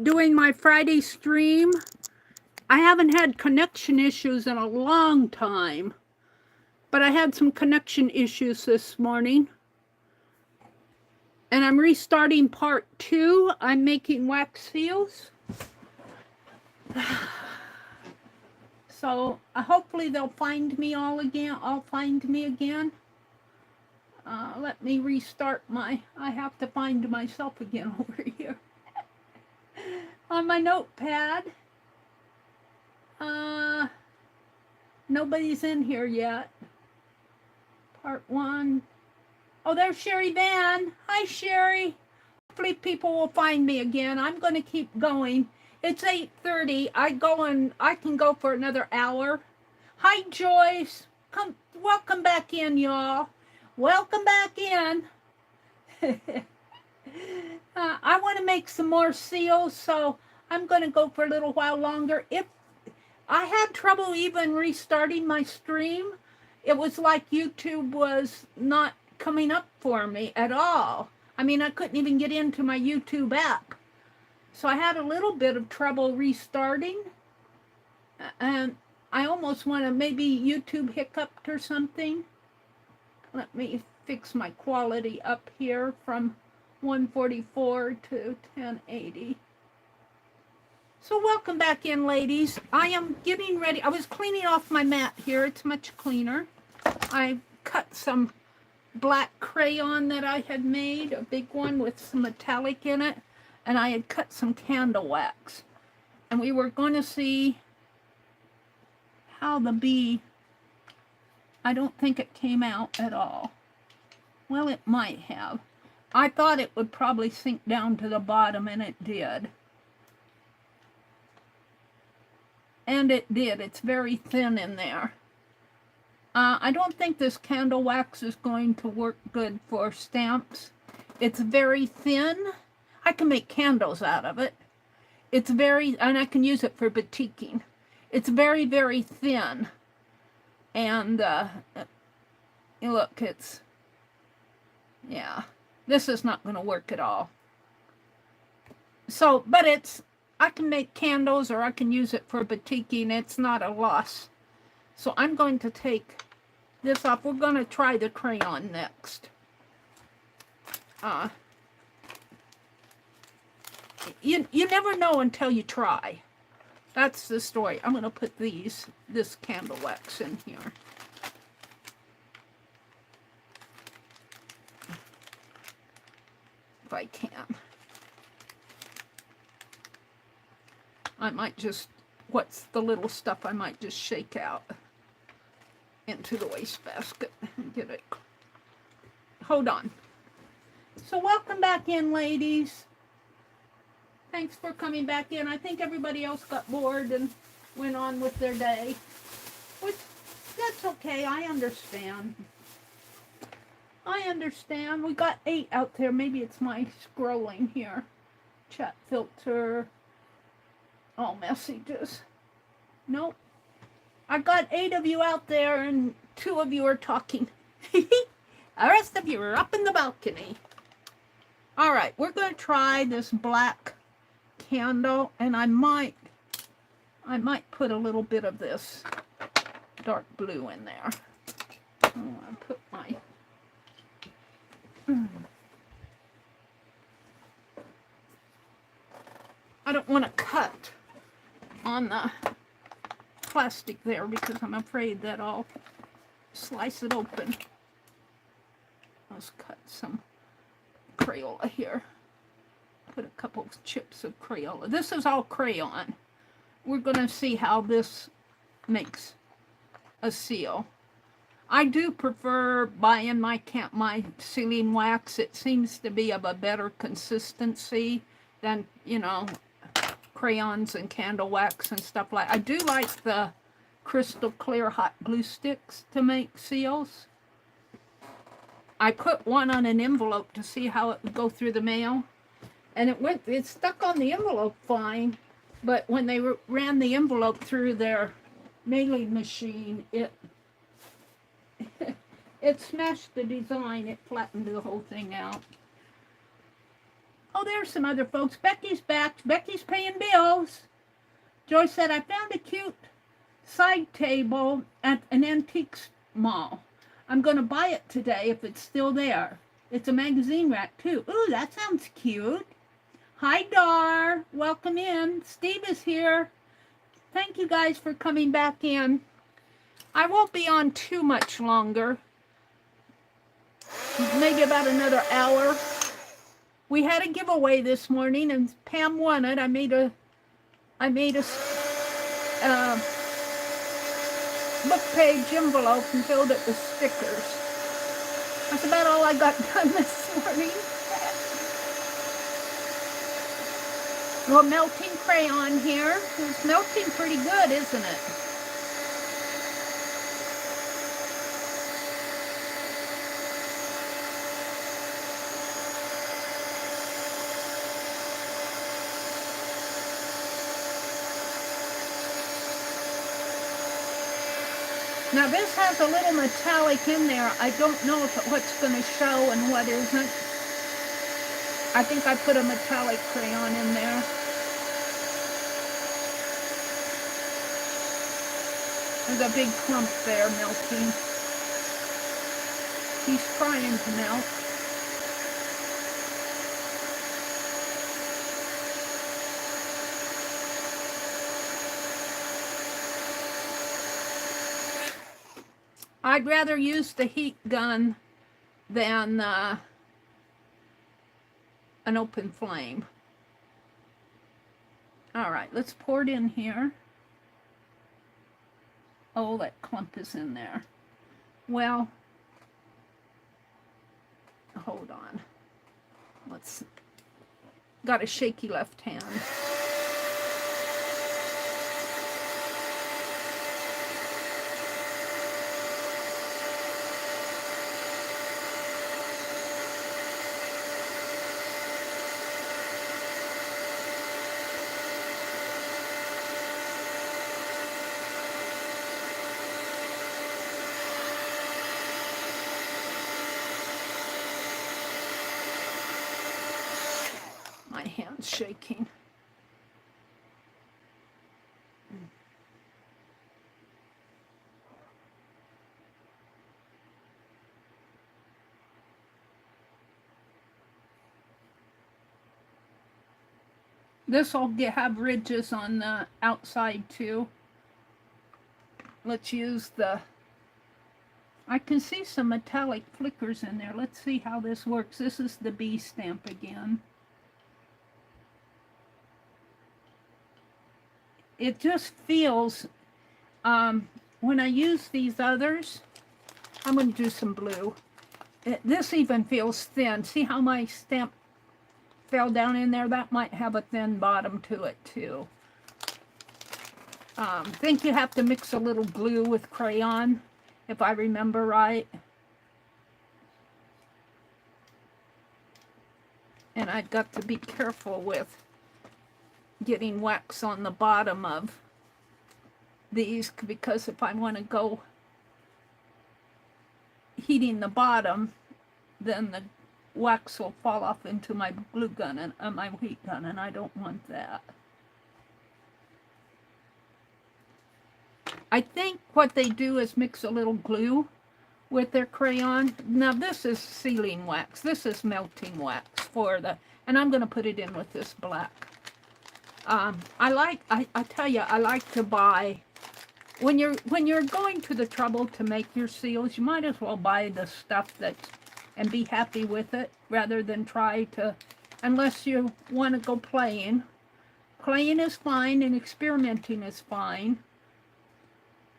doing my Friday stream. I haven't had connection issues in a long time, but I had some connection issues this morning. And I'm restarting part 2. I'm making wax seals. So hopefully they'll find me all again. I'll find me again. Let me restart I have to find myself again over here. On my notepad. Nobody's in here yet. Part 1. Oh, there's Sherry Van. Hi, Sherry. Hopefully people will find me again. I'm going to keep going. It's 8:30. I can go for another hour. Hi, Joyce. Welcome back in, y'all. Welcome back in. I want to make some more seals, so I'm going to go for a little while longer. If I had trouble even restarting my stream, it was like YouTube was not coming up for me at all. I mean, I couldn't even get into my YouTube app. So I had a little bit of trouble restarting. And I almost want to, maybe YouTube hiccuped or something. Let me fix my quality up here from 144 to 1080. So welcome back in, ladies. I am getting ready. I was cleaning off my mat here. It's much cleaner. I cut some black crayon that I had made, a big one with some metallic in it, and I had cut some candle wax. And we were going to see how the bee, I don't think it came out at all. Well, it might have. I thought it would probably sink down to the bottom, and it did. And it did. It's very thin in there. I don't think this candle wax is going to work good for stamps. It's very thin. I can make candles out of it. It's very, and I can use it for batiking. It's very, very thin. And look, it's, yeah, this is not going to work at all. So, but it's, I can make candles or I can use it for batiking. It's not a loss. So I'm going to take this off. We're going to try the crayon next. You never know until you try. That's the story. I'm going to put this candle wax in here. If I can. I might just, what's the little stuff I might just shake out into the wastebasket and get it. Hold on. So welcome back in, ladies. Thanks for coming back in. I think everybody else got bored and went on with their day. Which, that's okay. I understand. I understand. We got 8 out there. Maybe it's my scrolling here. Chat filter. All messages. Nope. I got 8 of you out there and 2 of you are talking. The rest of you are up in the balcony. All right, we're going to try this black candle, and I might put a little bit of this dark blue in there. I want to put my I don't want to cut on the plastic there because I'm afraid that I'll slice it open. Let's cut some Crayola here. Put a couple of chips of Crayola. This is all crayon. We're going to see how this makes a seal. I do prefer buying my sealing wax. It seems to be of a better consistency than, you know, crayons and candle wax and stuff like. I do like the crystal clear hot glue sticks to make seals. I put one on an envelope to see how it would go through the mail, and it stuck on the envelope fine, but when they ran the envelope through their mailing machine, it smashed the design. It flattened the whole thing out. Oh, there's some other folks. Becky's back. Becky's paying bills. Joyce said, I found a cute side table at an antique mall. I'm going to buy it today if it's still there. It's a magazine rack, too. Ooh, that sounds cute. Hi, Dar. Welcome in. Steve is here. Thank you guys for coming back in. I won't be on too much longer. Maybe about another hour. We had a giveaway this morning, and Pam won it. I made a book page envelope and filled it with stickers. That's about all I got done this morning. Well, melting crayon here. It's melting pretty good, isn't it? Now this has a little metallic in there. I don't know what's going to show and what isn't. I think I put a metallic crayon in there. There's a big clump there melting. He's trying to melt. I'd rather use the heat gun than an open flame. All right, let's pour it in here. Oh, that clump is in there. Well, hold on. Got a shaky left hand. Shaking. This will have ridges on the outside too. Let's use I can see some metallic flickers in there. Let's see how this works. This is the B stamp again. It just feels, when I use these others, I'm going to do some blue. This even feels thin. See how my stamp fell down in there? That might have a thin bottom to it too. I think you have to mix a little glue with crayon, if I remember right. And I've got to be careful with getting wax on the bottom of these, because if I want to go heating the bottom, then the wax will fall off into my glue gun and my heat gun, and I don't want that. I think what they do is mix a little glue with their crayon. Now this is sealing wax. This is melting wax and I'm going to put it in with this black. I tell you, I like to buy, when you're going to the trouble to make your seals, you might as well buy the stuff and be happy with it, rather than try to, unless you want to go playing. Playing is fine and experimenting is fine.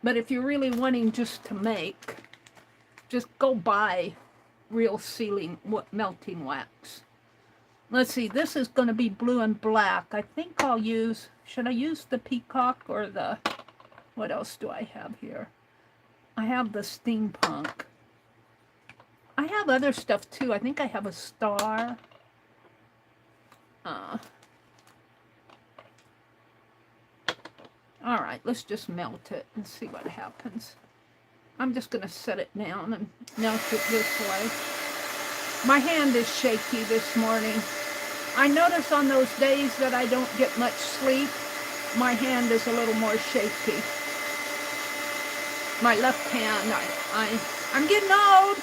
But if you're really wanting just to make, just go buy real sealing, melting wax. Let's see, this is going to be blue and black. I think I'll use, should I use the peacock or what else do I have here? I have the steampunk. I have other stuff too. I think I have a star. All right, let's just melt it and see what happens. I'm just going to set it down and melt it this way. My hand is shaky this morning. I notice on those days that I don't get much sleep, my hand is a little more shaky. My left hand, I'm getting old.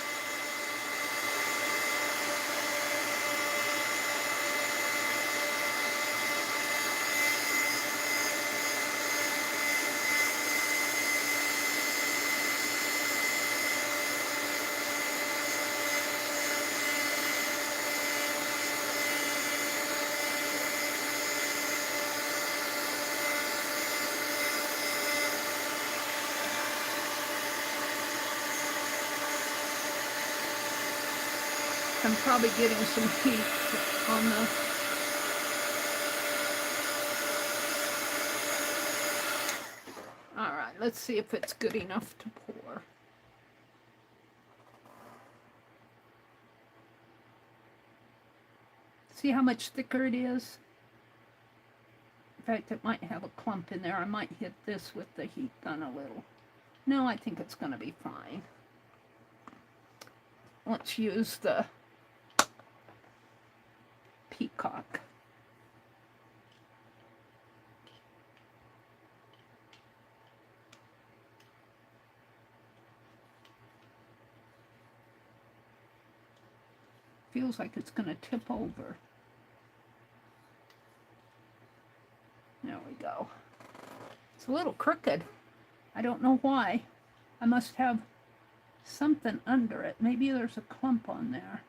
I'm probably getting some heat on the... All right, let's see if it's good enough to pour. See how much thicker it is? In fact, it might have a clump in there. I might hit this with the heat gun a little. No, I think it's going to be fine. Let's use the Peacock. Feels like it's going to tip over. There we go. It's a little crooked. I don't know why. I must have something under it. Maybe there's a clump on there.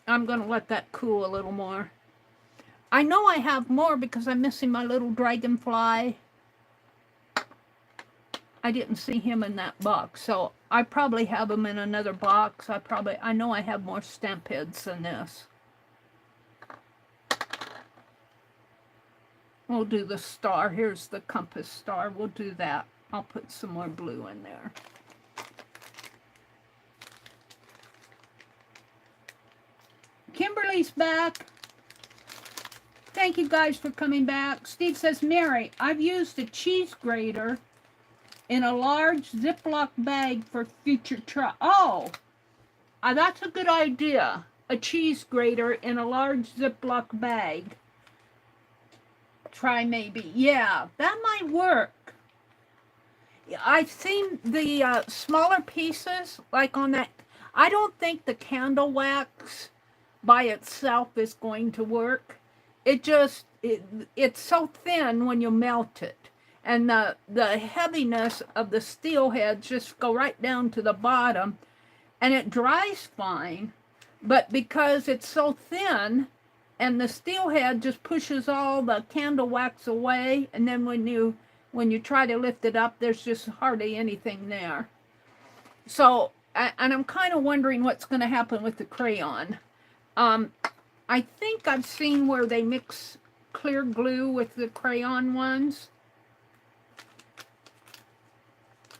I'm going to let that cool a little more. I know I have more because I'm missing my little dragonfly. I didn't see him in that box, so I probably have him in another box. I know I have more stamp heads than this. We'll do the star. Here's the compass star. We'll do that. I'll put some more blue in there. Kimberly's back. Thank you guys for coming back. Steve says, Mary, I've used a cheese grater in a large Ziploc bag for future try. Oh, that's a good idea. A cheese grater in a large Ziploc bag. Try maybe. Yeah, that might work. I've seen the smaller pieces, like on that. I don't think the candle wax by itself is going to work. It's so thin when you melt it. And the heaviness of the steel heads just go right down to the bottom. And it dries fine. But because it's so thin, and the steel head just pushes all the candle wax away, and then when you try to lift it up, there's just hardly anything there. So, and I'm kind of wondering what's going to happen with the crayon. I think I've seen where they mix clear glue with the crayon ones.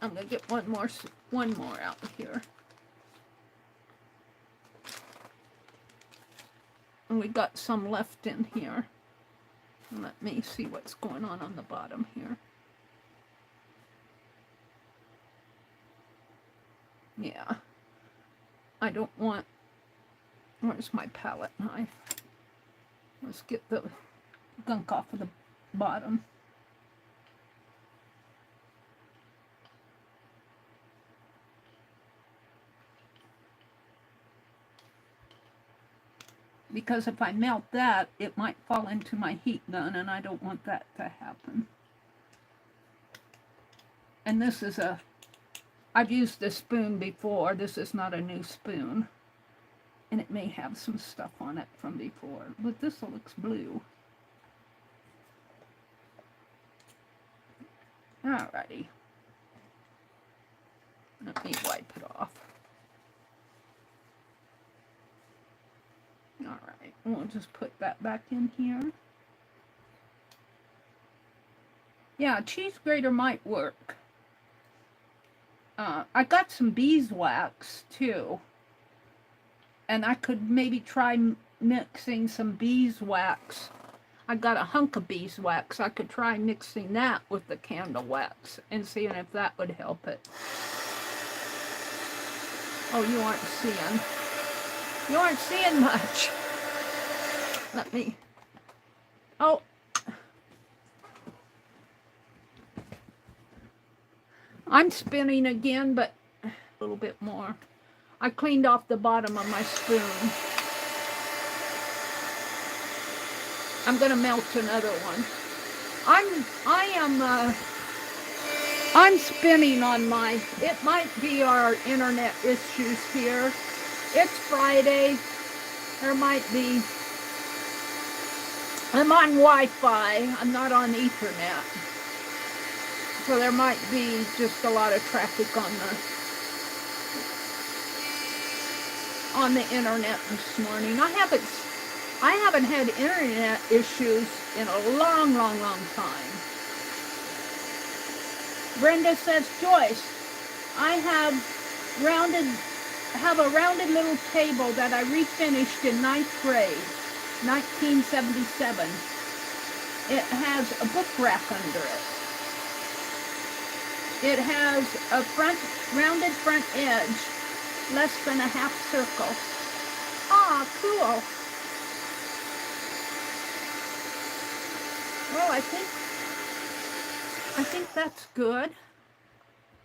I'm going to get one more out here. And we got some left in here. Let me see what's going on the bottom here. Yeah. I don't want... Where's my palette knife? Let's get the gunk off of the bottom. Because if I melt that, it might fall into my heat gun, and I don't want that to happen. And this is I've used this spoon before. This is not a new spoon. And it may have some stuff on it from before. But this looks blue. Alrighty. Let me wipe it off. Alright, we'll just put that back in here. Yeah, cheese grater might work. I got some beeswax too. And I could maybe try mixing some beeswax. I got a hunk of beeswax. I could try mixing that with the candle wax and seeing if that would help it. Oh, you aren't seeing much. Let me, oh. I'm spinning again, but a little bit more. I cleaned off the bottom of my spoon. I'm gonna melt another one. I'm spinning on my, it might be our internet issues here. It's Friday. There might be, I'm on Wi-Fi. I'm not on Ethernet. So there might be just a lot of traffic on the internet this morning. I haven't had internet issues in a long time. Brenda says, Joyce, I have a rounded little table that I refinished in 9th grade, 1977. It has a book rack under it. It has a rounded front edge, less than a half circle. Ah, cool. Well, I think that's good.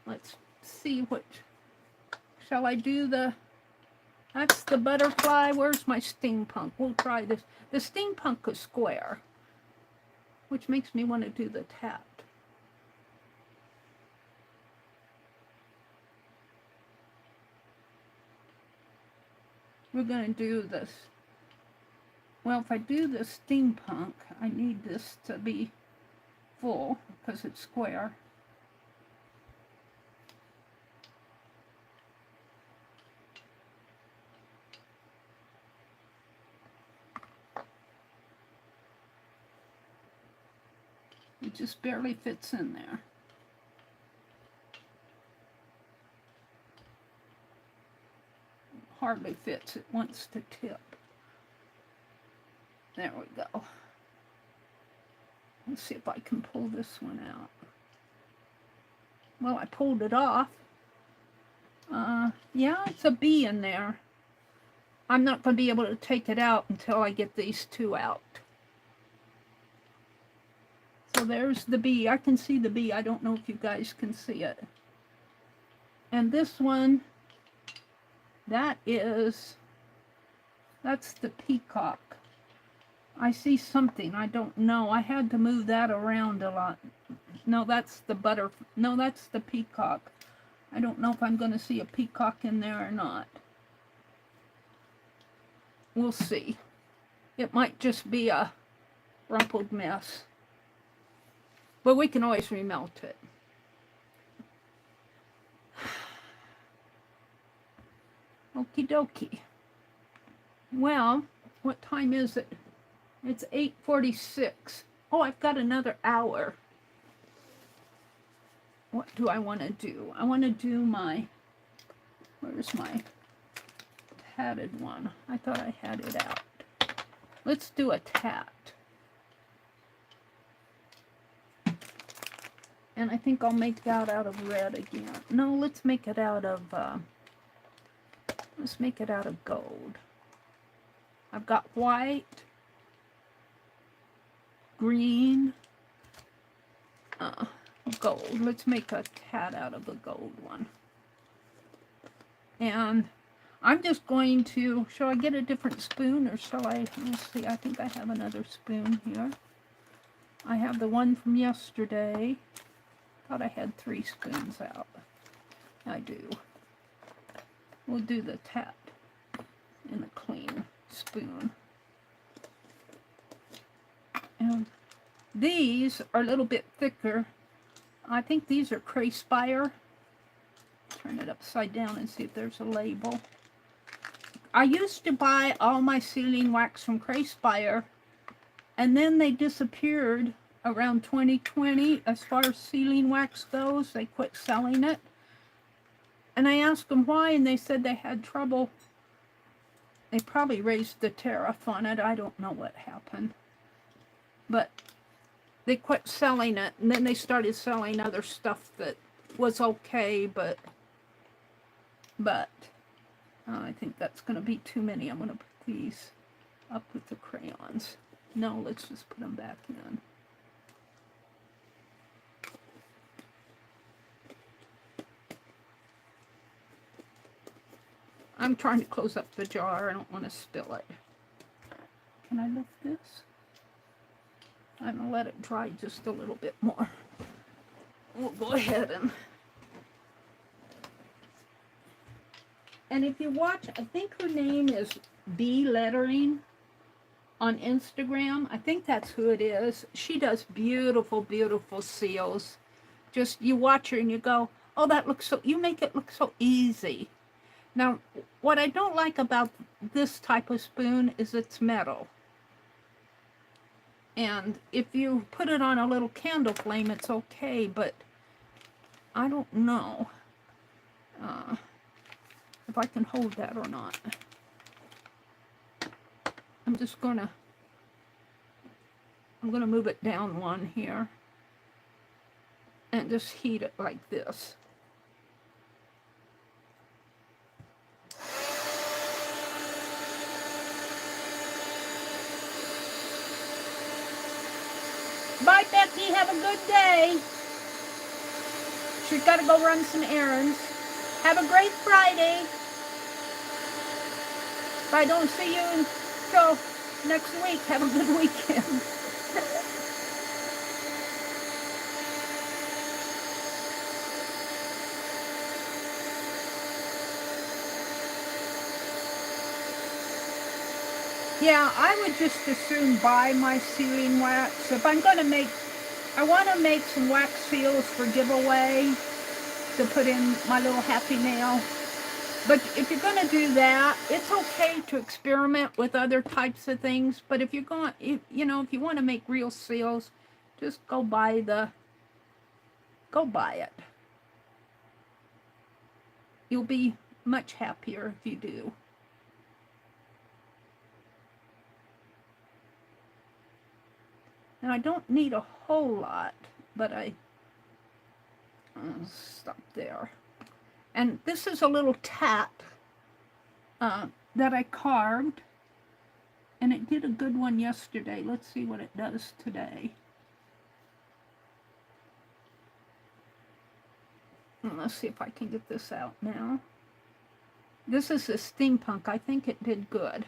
Let's see what, shall I do that's the butterfly. Where's my steampunk? We'll try this. The steampunk is square, which makes me want to do the tap. We're going to do this. Well, if I do the steampunk, I need this to be full because it's square. It just barely fits in there. Hardly fits. It wants to tip. There we go. Let's see if I can pull this one out. Well, I pulled it off. Yeah, it's a bee in there. I'm not going to be able to take it out until I get these two out. So there's the bee. I can see the bee. I don't know if you guys can see it. And this one, that's the peacock. I see something. I don't know. I had to move that around a lot. No, that's the no, that's the peacock. I don't know if I'm going to see a peacock in there or not. We'll see. It might just be a rumpled mess. But we can always remelt it. Okie dokie. Well, what time is it? It's 8:46. Oh, I've got another hour. What do I want to do? I want to do my, where's my tatted one? I thought I had it out. Let's do a tat. And I think I'll make that out of red again. No, let's make it out of gold. I've got white, green, gold. Let's make a tat out of the gold one. And I'm just going to, shall I get a different spoon or shall I, let's see, I think I have another spoon here. I have the one from yesterday. Thought I had 3 spoons out. I do. We'll do the tat in a clean spoon. And these are a little bit thicker. I think these are Crayspire. Turn it upside down and see if there's a label. I used to buy all my sealing wax from Crayspire, and then they disappeared around 2020 as far as sealing wax goes. They quit selling it. And I asked them why, and they said they had trouble. They probably raised the tariff on it. I don't know what happened. but they quit selling it, and then they started selling other stuff that was okay, but I think that's going to be too many. I'm going to put these up with the crayons. No, let's just put them back in. I'm trying to close up the jar. I don't want to spill it. Can I lift this? I'm going to let it dry just a little bit more. We'll go ahead and if you watch, I think her name is B Lettering on Instagram. I think that's who it is. She does beautiful, beautiful seals. Just, you watch her and you go, oh, that looks so, you make it look so easy. Now, what I don't like about this type of spoon is it's metal. And if you put it on a little candle flame, it's okay, but I don't know if I can hold that or not. I'm gonna move it down one here and just heat it like this. Bye, Becky. Have a good day. She's got to go run some errands. Have a great Friday. If I don't see you until next week, have a good weekend. Yeah, I would just as soon buy my sealing wax. If I'm going to make, I want to make some wax seals for giveaway to put in my little happy mail. But if you're going to do that, it's okay to experiment with other types of things. But if you're going, if you want to make real seals, just go buy it. You'll be much happier if you do. Now, I don't need a whole lot, but I'll stop there. And this is a little tat that I carved, and it did a good one yesterday. Let's see what it does today. And let's see if I can get this out now. This is a steampunk. I think it did good.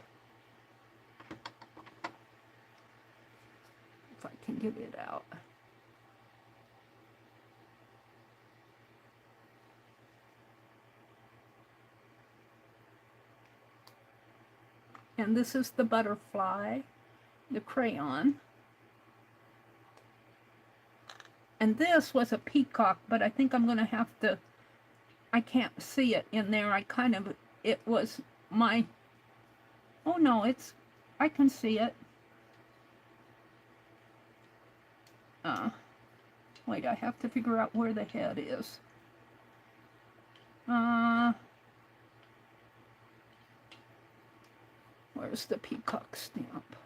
If I can get it out. And this is the butterfly, the crayon. And this was a peacock, but I think I'm going to have to, I can't see it in there. It was my, oh no, I can see it. Wait, I have to figure out where the head is. Where's the peacock stamp?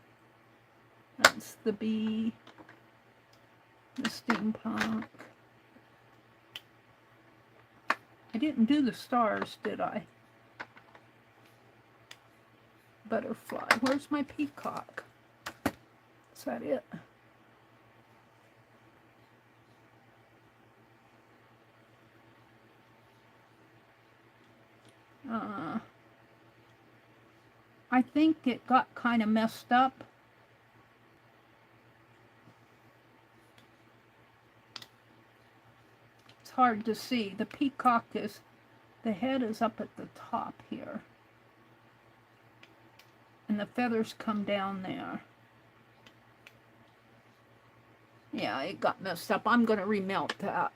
That's the bee, the steampunk. I didn't do the stars, did I? Butterfly. Where's my peacock? Is that it? I think it got kind of messed up. It's hard to see. The peacock is, the head is up at the top here. And the feathers come down there. Yeah, it got messed up. I'm going to remelt that.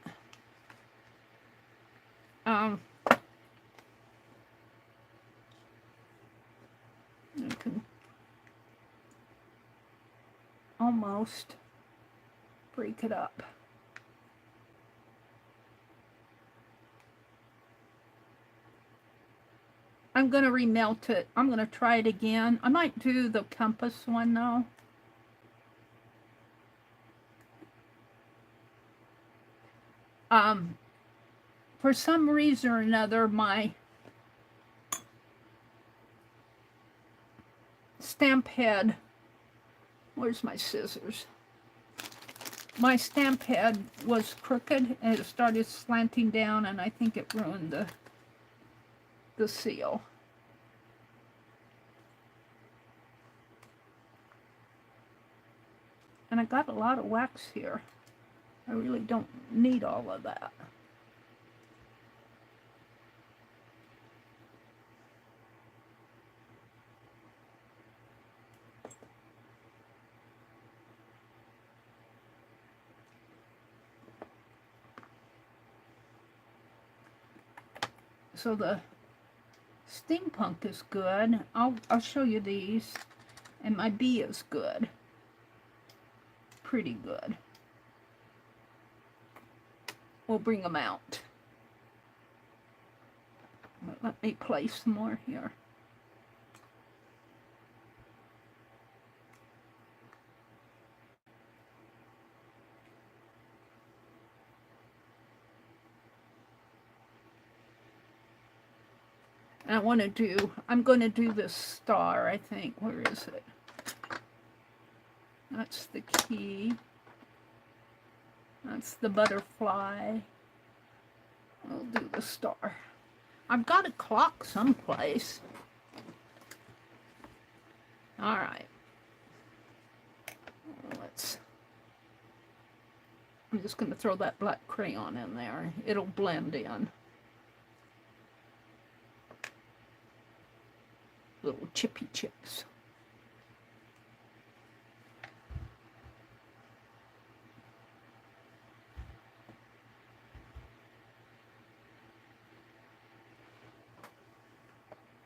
You can almost break it up. I'm going to remelt it. I'm going to try it again. I might do the compass one though. For some reason or another, my stamp head, where's my scissors? My stamp head was crooked and it started slanting down, and I think it ruined the seal. And I got a lot of wax here. I really don't need all of that. So the steampunk is good. I'll show you these. And my bee is good. Pretty good. We'll bring them out. But let me place some more here. I'm going to do this star, I think. Where is it? That's the key. That's the butterfly. I'll do the star. I've got a clock someplace. All right. I'm just going to throw that black crayon in there. It'll blend in. Little chippy chips.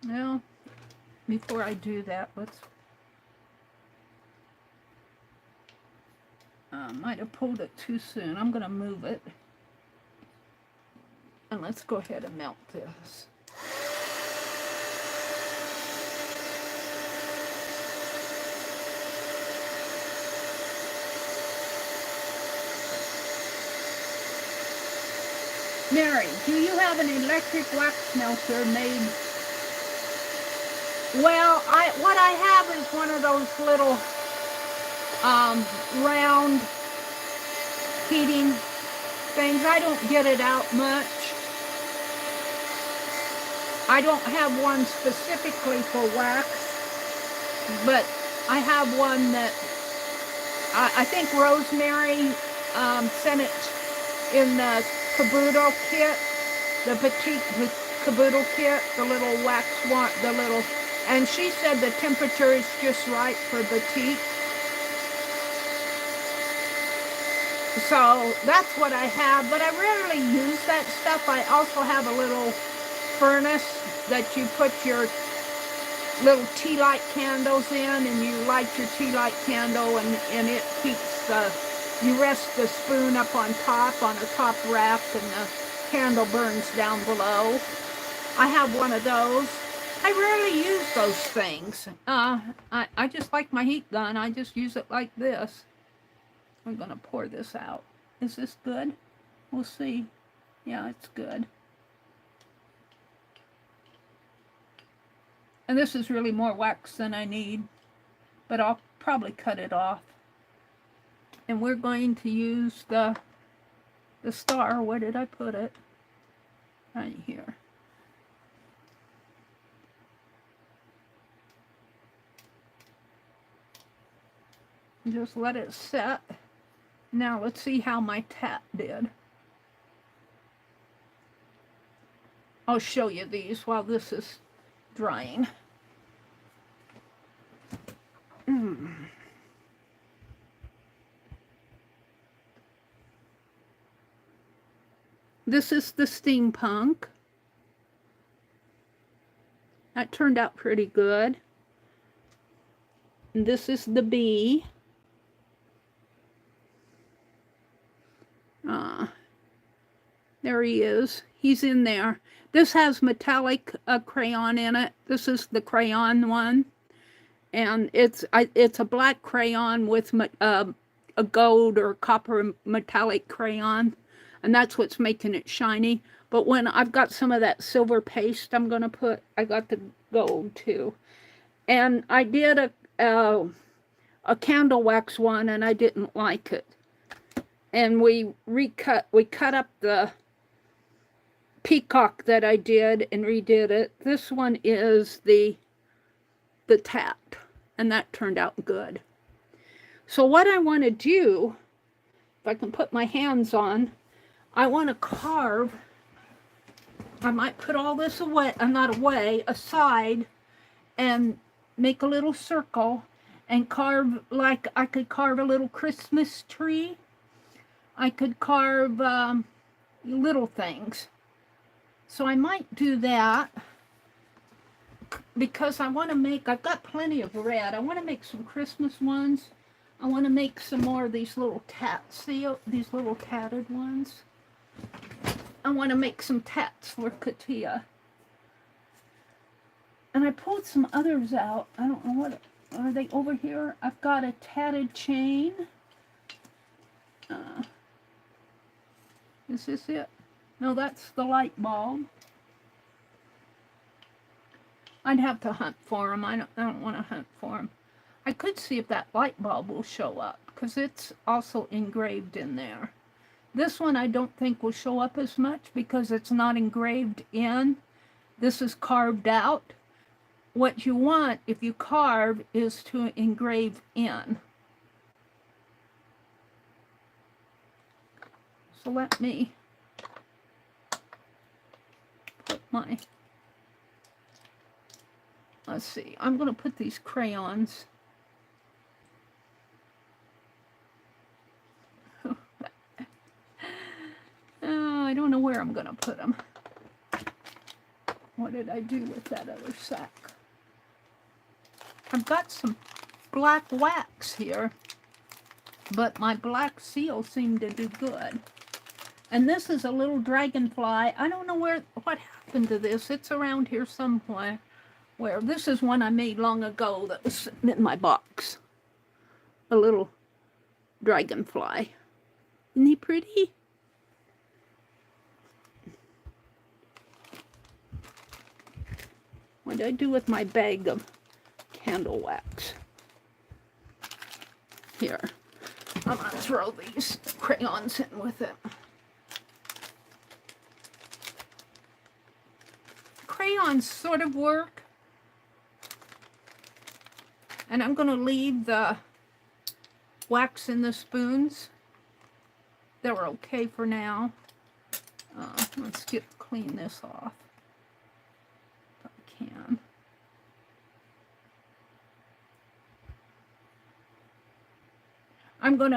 Now, before I do that, might have pulled it too soon. I'm going to move it. And let's go ahead and melt this. Mary, do you have an electric wax melter made? Well, what I have is one of those little round heating things. I don't get it out much. I don't have one specifically for wax, but I have one that I think Rosemary sent it in the caboodle kit, the petite caboodle kit, the little wax one, the little, and she said the temperature is just right for petite. So that's what I have, but I rarely use that stuff. I also have a little furnace that you put your little tea light candles in, and you light your tea light candle, and it keeps the, you rest the spoon up on top on a top rack, and the candle burns down below. I have one of those. I rarely use those things. I just like my heat gun. I just use it like this. I'm going to pour this out. Is this good? We'll see. Yeah, it's good. And this is really more wax than I need, but I'll probably cut it off. And we're going to use the star. Where did I put it? Right here. Just let it set. Now let's see how my tap did. I'll show you these while this is drying. This is the steampunk. That turned out pretty good. And this is the bee. There he is. He's in there. This has metallic crayon in it. This is the crayon one. And it's a black crayon with a gold or copper metallic crayon. and that's what's making it shiny. But when I've got some of that silver paste I'm going to put, I got the gold too. And I did a candle wax one, and I didn't like it. And we cut up the peacock that I did and redid it. This one is the tat, and that turned out good. So what I want to do, if I can put my hands on, I want to carve. I might put all this away, not away, aside, and make a little circle and carve, like I could carve a little Christmas tree. I could carve little things. So I might do that because I want to make, I've got plenty of red. I want to make some Christmas ones. I want to make some more of these little tats. See these little tatted ones? I want to make some tats for Katia. And I pulled some others out. I don't know what, are they over here? I've got a tatted chain. Is this it? No, that's the light bulb. I'd have to hunt for them. I don't want to hunt for them. I could see if that light bulb will show up, because it's also engraved in there. This one I don't think will show up as much because it's not engraved in. This is carved out. What you want, if you carve, is to engrave in. So let me put my, let's see, I'm going to put these crayons. I don't know where I'm going to put them. What did I do with that other sack? I've got some black wax here, but my black seal seemed to do good. And this is a little dragonfly. I don't know what happened to this. It's around here somewhere. Where this is one I made long ago that was sitting in my box. A little dragonfly. Isn't he pretty? What did I do with my bag of candle wax? Here. I'm going to throw these crayons in with it. Crayons sort of work. And I'm going to leave the wax in the spoons. They're okay for now. Let's clean this off. If I can. I'm going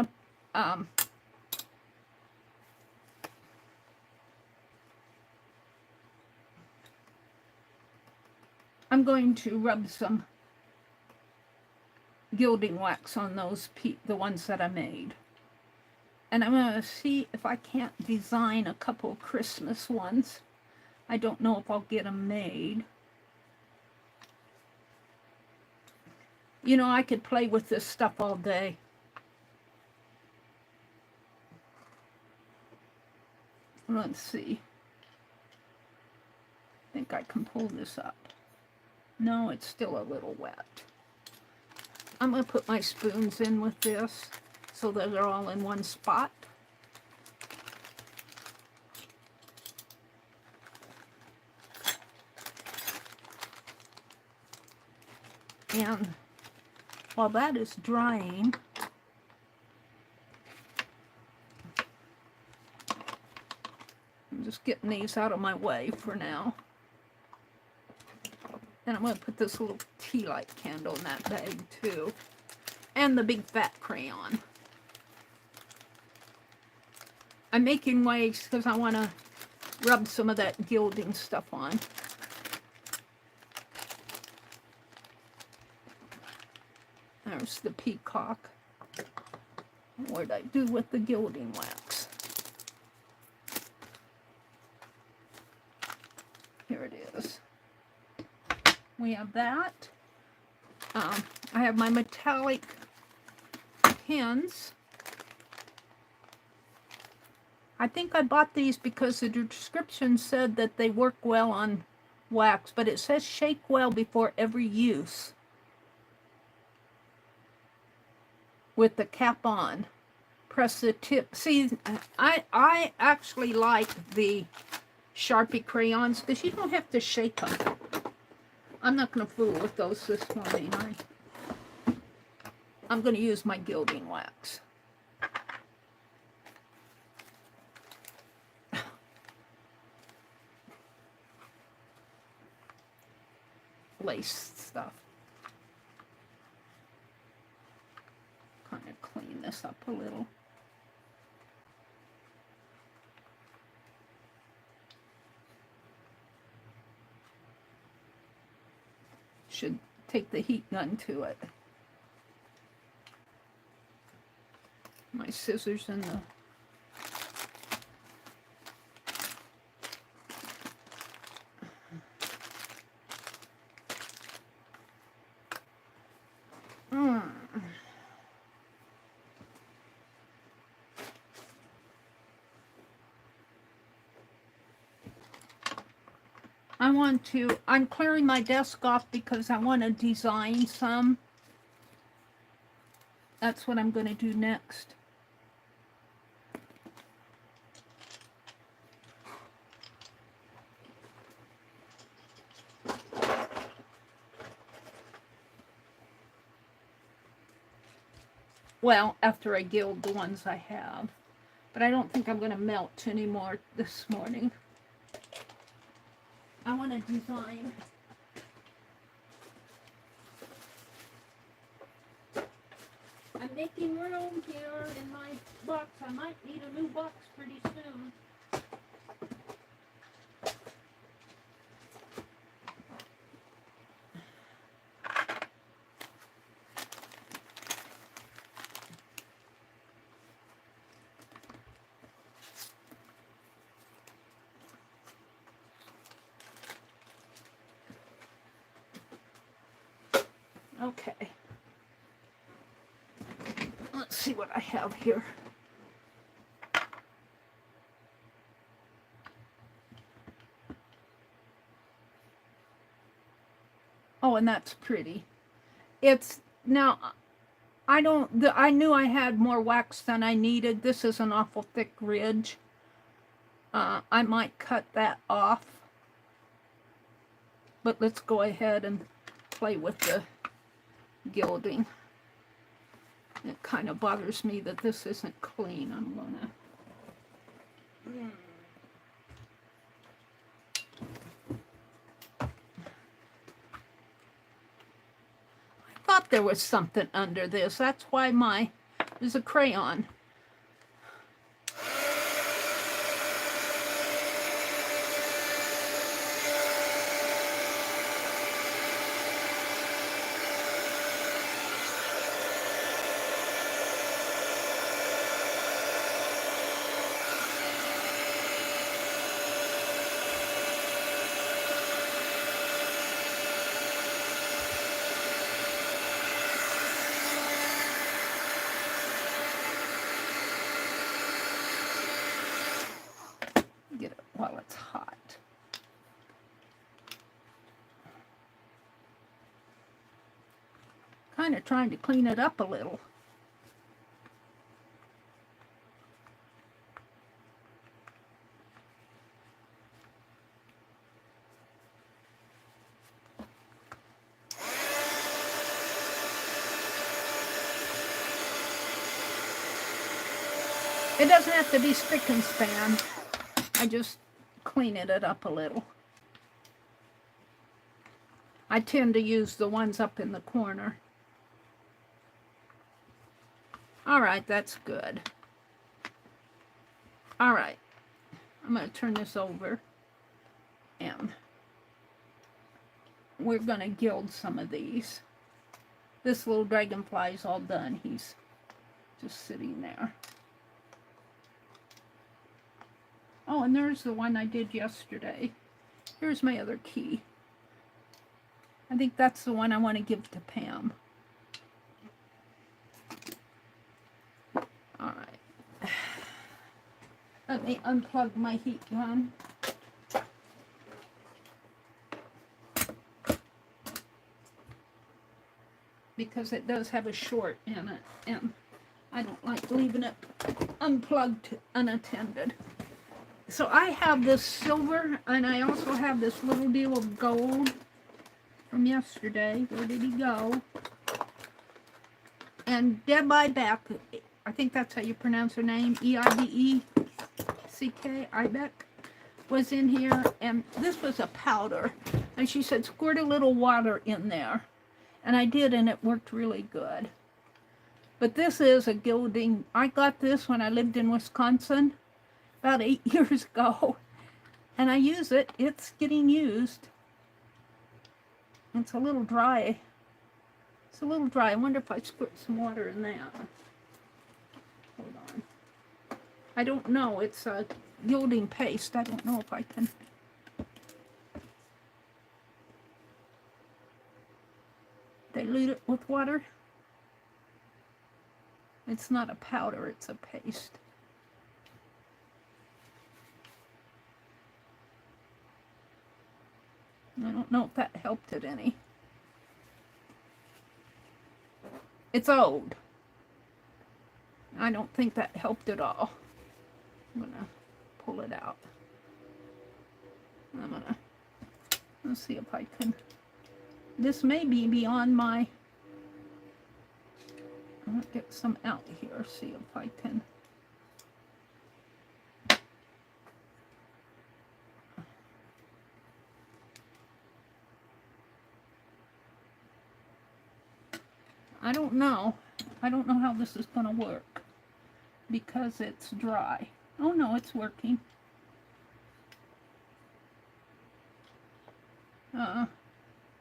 to rub some gilding wax on those the ones that I made. And I'm going to see if I can't design a couple of Christmas ones. I don't know if I'll get them made. You know, I could play with this stuff all day. Let's see. I think I can pull this up. No, it's still a little wet. I'm going to put my spoons in with this so that they're all in one spot. And while that is drying, I'm just getting these out of my way for now. And I'm going to put this little tea light candle in that bag too. And the big fat crayon. I'm making waves because I want to rub some of that gilding stuff on. There's the peacock. What did I do with the gilding wax? Here it is. We have that. I have my metallic pins. I think I bought these because the description said that they work well on wax, but it says shake well before every use with the cap on. Press the tip. See, I actually like the Sharpie crayons because you don't have to shake them. I'm not going to fool with those this morning. I'm going to use my gilding wax. Lace stuff. Kind of clean this up a little. Should take the heat gun to it. My scissors in the I'm clearing my desk off because I want to design some. That's what I'm going to do next. Well, after I gild the ones I have. But I don't think I'm going to melt anymore this morning. I want to design. I'm making room here in my box. I might need a new box pretty soon. Okay. Let's see what I have here. Oh, and that's pretty. It's now I knew I had more wax than I needed. This is an awful thick ridge. I might cut that off. But let's go ahead and play with the gilding. It kind of bothers me that this isn't clean. I'm gonna I thought there was something under this. That's why there's a crayon. Get it while it's hot. Kind of trying to clean it up a little. It doesn't have to be spick and span. I just cleaning it up a little. I tend to use the ones up in the corner. All right, that's good. All right, I'm going to turn this over and we're going to gild some of these. This little dragonfly is all done. He's just sitting there. Oh, and there's the one I did yesterday. Here's my other key. I think that's the one I want to give to Pam. All right. Let me unplug my heat gun. Because it does have a short in it, and I don't like leaving it unplugged unattended. So I have this silver, and I also have this little deal of gold from yesterday. Where did he go? And Deb Ibeck, I think that's how you pronounce her name, E-I-B-E-C-K, Ibeck, was in here, and this was a powder. And she said, squirt a little water in there. And I did, and it worked really good. But this is a gilding. I got this when I lived in Wisconsin about 8 years ago. And I use it. It's getting used. It's a little dry. It's a little dry. I wonder if I squirt some water in that. Hold on. I don't know. It's a gilding paste. I don't know if I can. Dilute it with water. It's not a powder, it's a paste. I don't know if that helped it any. It's old. I don't think that helped at all. I'm gonna pull it out. Let's see if I can. This may be beyond my. I'll get some out here, see if I can. I don't know. I don't know how this is going to work because it's dry. Oh no, it's working.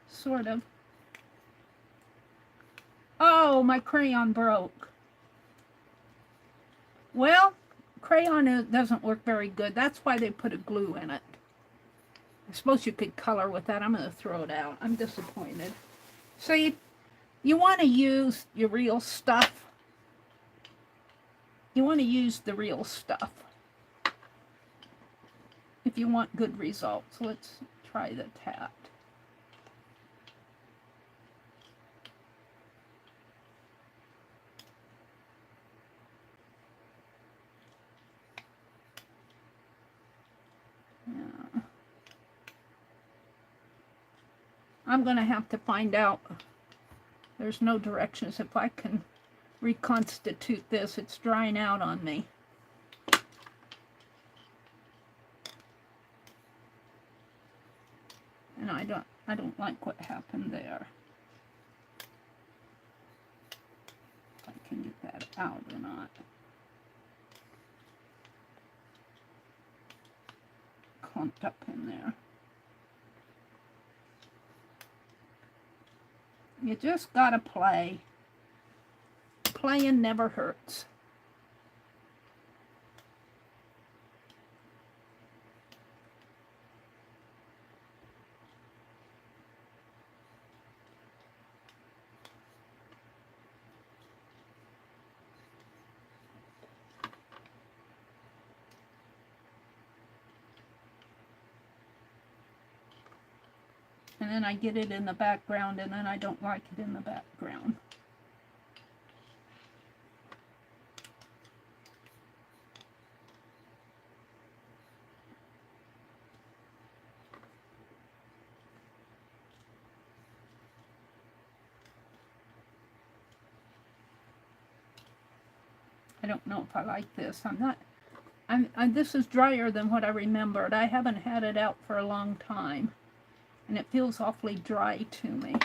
Sort of. Oh, my crayon broke. Well, crayon doesn't work very good. That's why they put a glue in it. I suppose you could color with that. I'm going to throw it out. I'm disappointed. So you want to use your real stuff. You want to use the real stuff if you want good results. Let's try the tat. Yeah. I'm going to have to find out. There's no directions. If I can reconstitute this, it's drying out on me. And I don't like what happened there. If I can get that out or not. Clumped up in there. You just gotta play. Playing never hurts. And then I get it in the background, and then I don't like it in the background. I don't know if I like this. This is drier than what I remembered. I haven't had it out for a long time. And it feels awfully dry to me.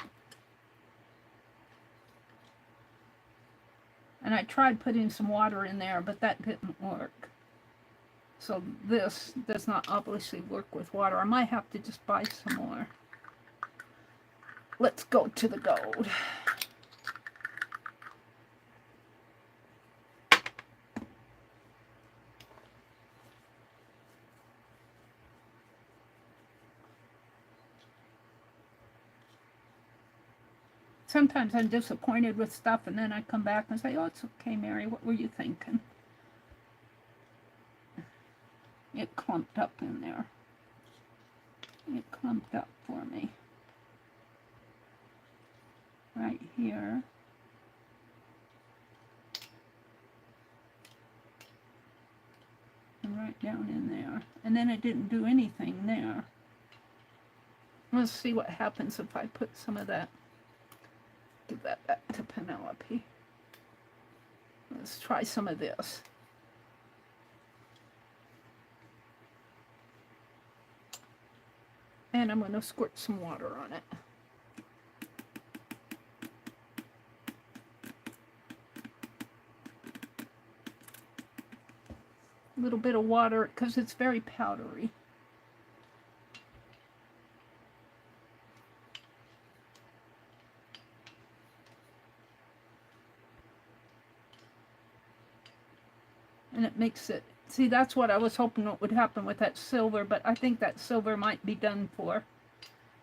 And I tried putting some water in there, but that didn't work. So this does not obviously work with water. I might have to just buy some more. Let's go to the gold. Sometimes I'm disappointed with stuff, and then I come back and say, oh, it's okay, Mary, what were you thinking? It clumped up in there. It clumped up for me. Right here. And right down in there. And then it didn't do anything there. Let's see what happens if I put some of that. Give that back to Penelope. Let's try some of this. And I'm going to squirt some water on it. A little bit of water because it's very powdery. And it makes it, see, that's what I was hoping what would happen with that silver, but I think that silver might be done for.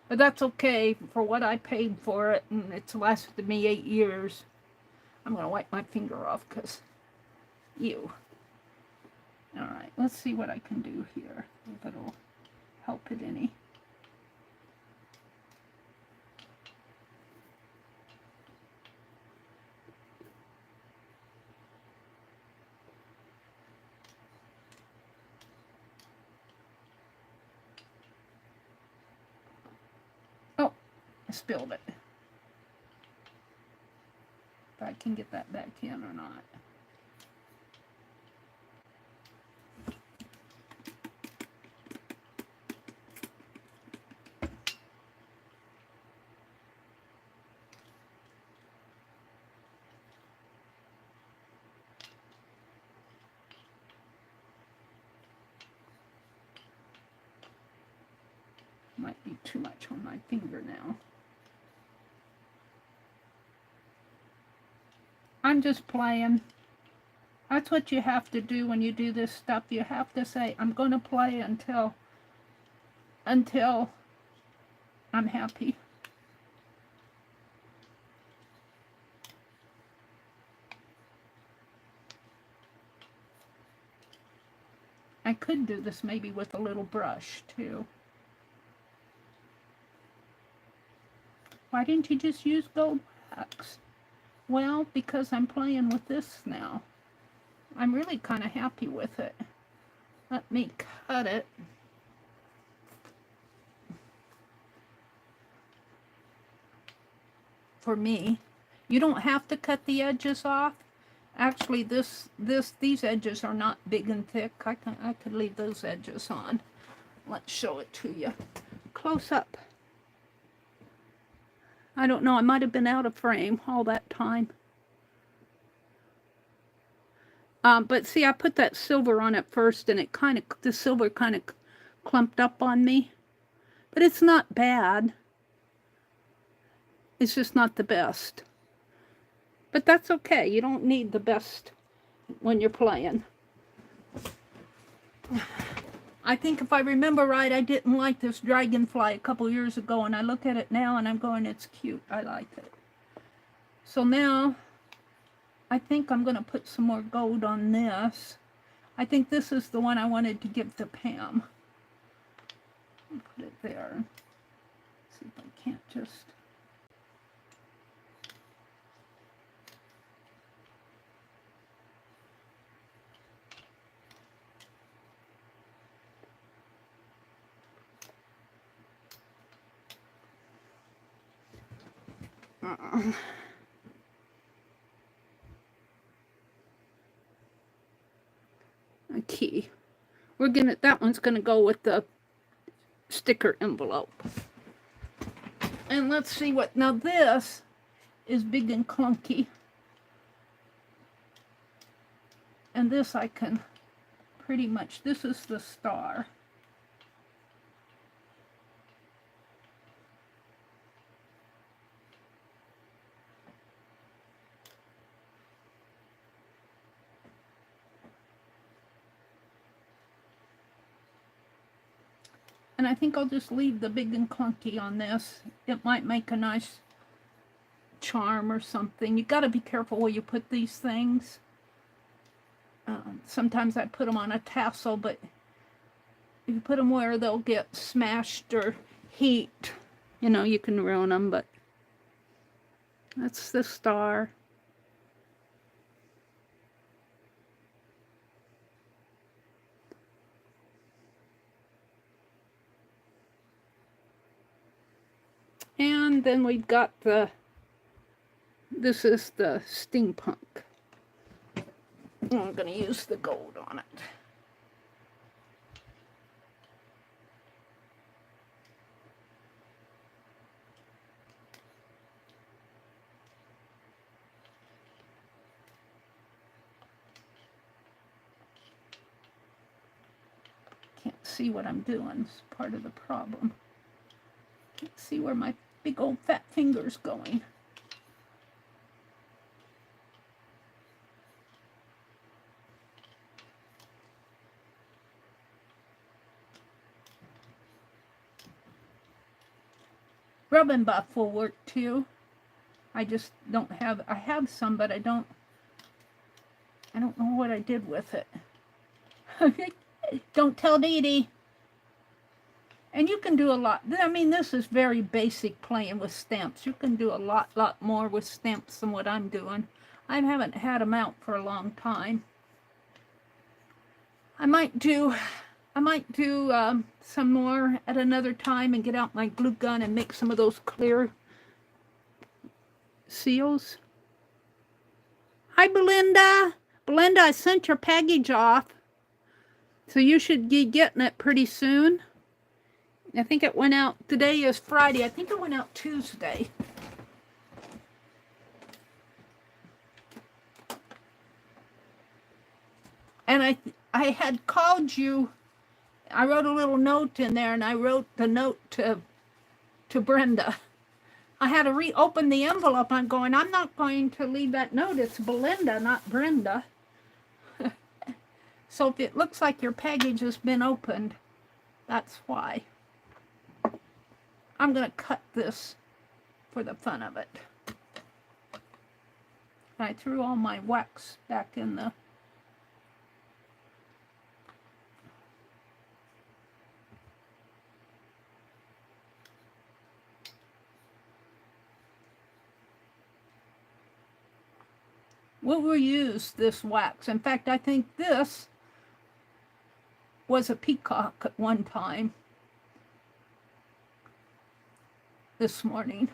But that's okay for what I paid for it, and it's lasted me 8 years. I'm going to wipe my finger off because, ew. Alright, let's see what I can do here, if it'll help it any. Oh, I spilled it. If I can get that back in or not. Might be too much on my finger now. I'm just playing. That's what you have to do when you do this stuff. You have to say, I'm going to play until I'm happy. I could do this maybe with a little brush too. Why didn't you just use gold wax? Well, because I'm playing with this now. I'm really kind of happy with it. Let me cut it. For me, you don't have to cut the edges off. Actually, these edges are not big and thick. I could leave those edges on. Let's show it to you close up. I don't know, I might have been out of frame all that time. But see, I put that silver on it first, and the silver kind of clumped up on me. But it's not bad. It's just not the best. But that's okay. You don't need the best when you're playing. I think if I remember right, I didn't like this dragonfly a couple years ago, and I look at it now and I'm going, it's cute. I like it. So now, I think I'm going to put some more gold on this. I think this is the one I wanted to give to Pam. I'll put it there. See if I can't just... a key. That one's gonna go with the sticker envelope. And let's see what, now this is big and clunky. And this I can pretty much, this is the star. And I think I'll just leave the big and clunky on this. It might make a nice charm or something. You got to be careful where you put these things. Sometimes I put them on a tassel, but if you put them where they'll get smashed or heat, you know, you can ruin them, but that's the star. And then we've got this is the steampunk. I'm going to use the gold on it. Can't see what I'm doing. It's part of the problem. Can't see where my big old fat finger's going. Rub and buff will work too. I just don't have, I have some, but I don't know what I did with it. Don't tell Dee Dee. And you can do a lot. I mean, this is very basic playing with stamps. You can do a lot more with stamps than what I'm doing. I haven't had them out for a long time. I might do some more at another time and get out my glue gun and make some of those clear seals. Hi, Belinda. Belinda, I sent your package off, so you should be getting it pretty soon. I think it went out, today is Friday. I think it went out Tuesday. And I had called you. I wrote a little note in there, and I wrote the note to Brenda. I had to reopen the envelope. I'm going, I'm not going to leave that note. It's Belinda, not Brenda. So if it looks like your package has been opened, that's why. I'm going to cut this for the fun of it. I threw all my wax back in the... We'll reuse this wax. In fact, I think this was a peacock at one time. This morning,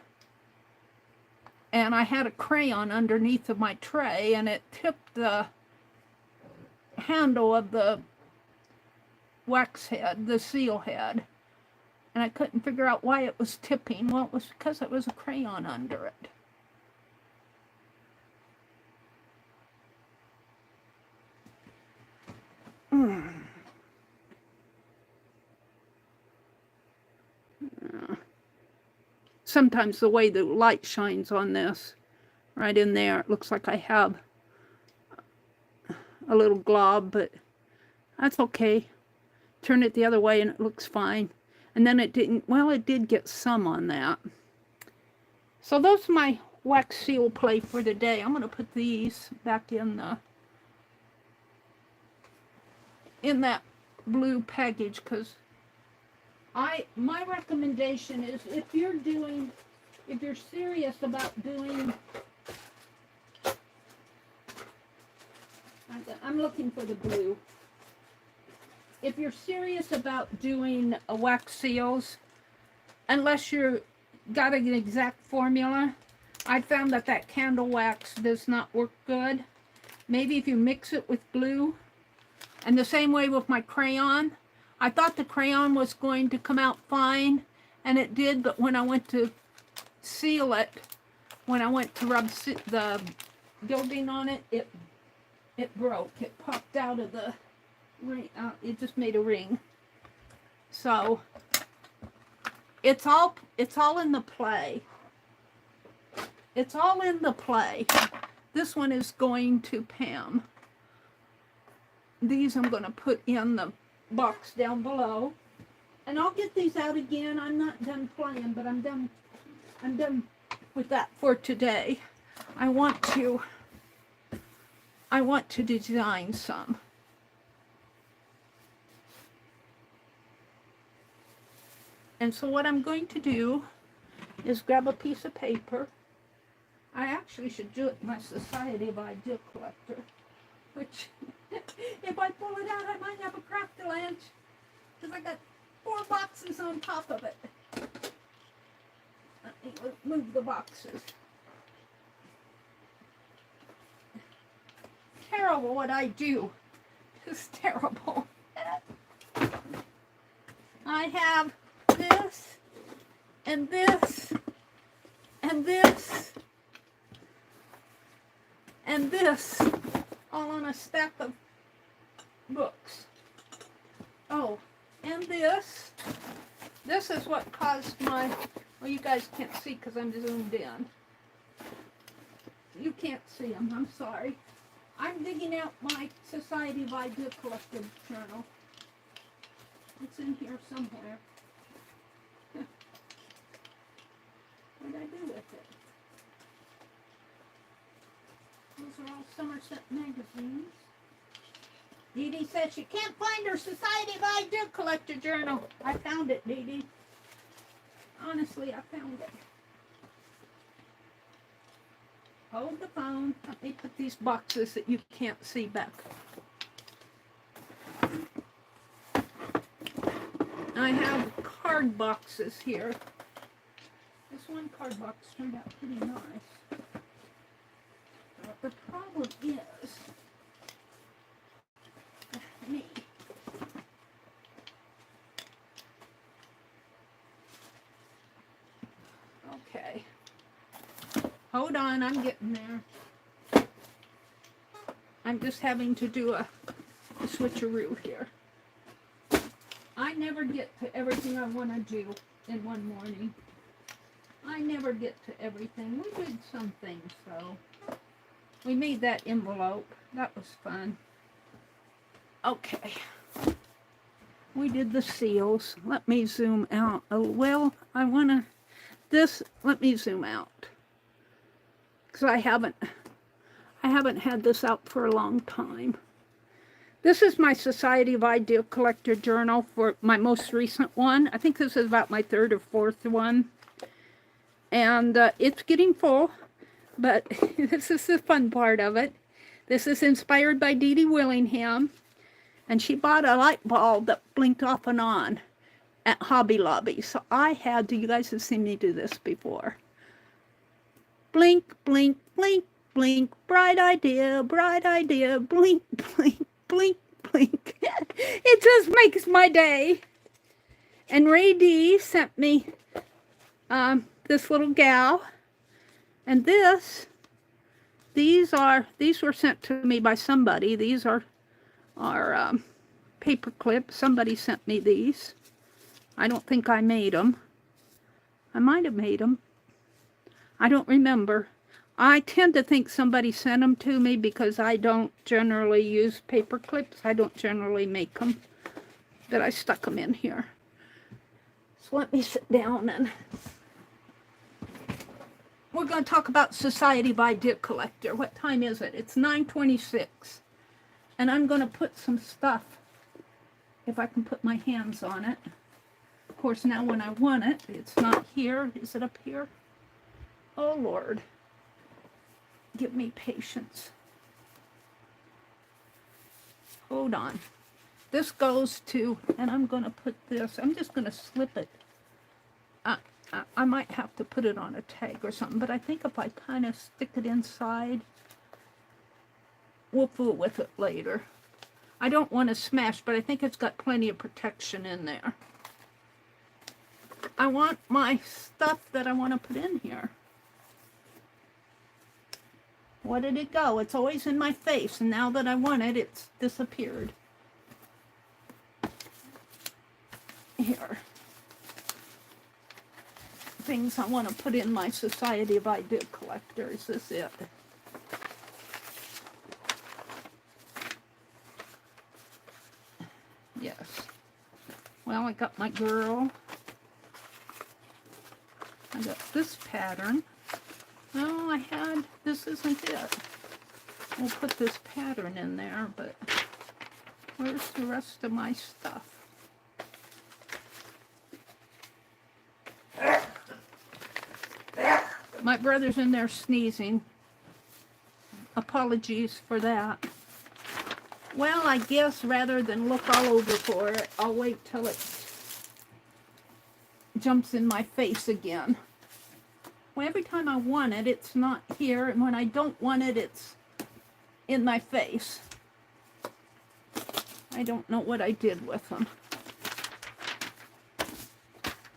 and I had a crayon underneath of my tray, and it tipped the handle of the wax head, the seal head, and I couldn't figure out why it was tipping. Well, it was because there was a crayon under it. Sometimes the way the light shines on this, right in there, it looks like I have a little glob, but that's okay. Turn it the other way and it looks fine. And then it didn't, well, it did get some on that. So those are my wax seal play for today. I'm going to put these back in that blue package, because my recommendation is, if you're serious about doing, I'm looking for the blue. If you're serious about doing wax seals, unless you're got an exact formula, I found that candle wax does not work good. Maybe if you mix it with glue, and the same way with my crayon. I thought the crayon was going to come out fine, and it did, but when I went to seal it, when I went to rub the gilding on it, it broke. It popped out of the ring. It just made a ring. So it's all in the play. It's all in the play. This one is going to Pam. These I'm going to put in the box down below, and I'll get these out again. I'm not done playing, but I'm done with that for today. I want to design some. And so what I'm going to do is grab a piece of paper. I actually should do it in my Society of Idea Collector, which if I pull it out, I might have a crafty lunch because I got 4 boxes on top of it. Let me move the boxes. Terrible what I do. It's terrible. I have this and this and this and this all on a stack of books. Oh, and this. This is what caused my, well, you guys can't see because I'm zoomed in. You can't see them, I'm sorry. I'm digging out my Society of Idea Collector journal. It's in here somewhere. What did I do with it? Those are all Somerset magazines. Dee Dee says she can't find her Society of Idea Collector journal. I found it, Dee Dee. Honestly, I found it. Hold the phone. Let me put these boxes that you can't see back. I have card boxes here. This one card box turned out pretty nice. But the problem is me. Okay. Hold on, I'm getting there. I'm just having to do a switcheroo here. I never get to everything I want to do in one morning. I never get to everything. We did some things, though. We made that envelope. That was fun. Okay. We did the seals. Let me zoom out. Oh, well, I want to... This, let me zoom out. Because I haven't had this out for a long time. This is my Society of Idea Collector journal for my most recent one. I think this is about my 3rd or 4th one. And it's getting full, but this is the fun part of it. This is inspired by Dee Dee Willingham. And she bought a light bulb that blinked off and on at Hobby Lobby. So I had to, you guys have seen me do this before. Blink, blink, blink, blink, bright idea, blink, blink, blink, blink. It just makes my day. And Ray D sent me this little gal. And these were sent to me by somebody. These are paper clips. Somebody sent me these. I don't think I made them. I might have made them. I don't remember. I tend to think somebody sent them to me because I don't generally use paper clips. I don't generally make them. But I stuck them in here. So let me sit down and we're going to talk about Society of Idea Collector. What time is it? It's 9:26. And I'm going to put some stuff, if I can put my hands on it. Of course, now when I want it, it's not here. Is it up here? Oh, Lord. Give me patience. Hold on. This goes to, and I'm going to put this, I'm just going to slip it. I might have to put it on a tag or something, but I think if I kind of stick it inside, we'll fool with it later. I don't want to smash, but I think it's got plenty of protection in there. I want my stuff that I want to put in here. Where did it go? It's always in my face, and now that I want it, it's disappeared. Here. Things I want to put in my Society of Idea Collector. Is this it? Yes. Well, I got my girl. I got this pattern. No, I had, this isn't it. We'll put this pattern in there, but where's the rest of my stuff? My brother's in there sneezing. Apologies for that. Well, I guess rather than look all over for it, I'll wait till it jumps in my face again. Well, every time I want it, it's not here, and when I don't want it, it's in my face. I don't know what I did with them.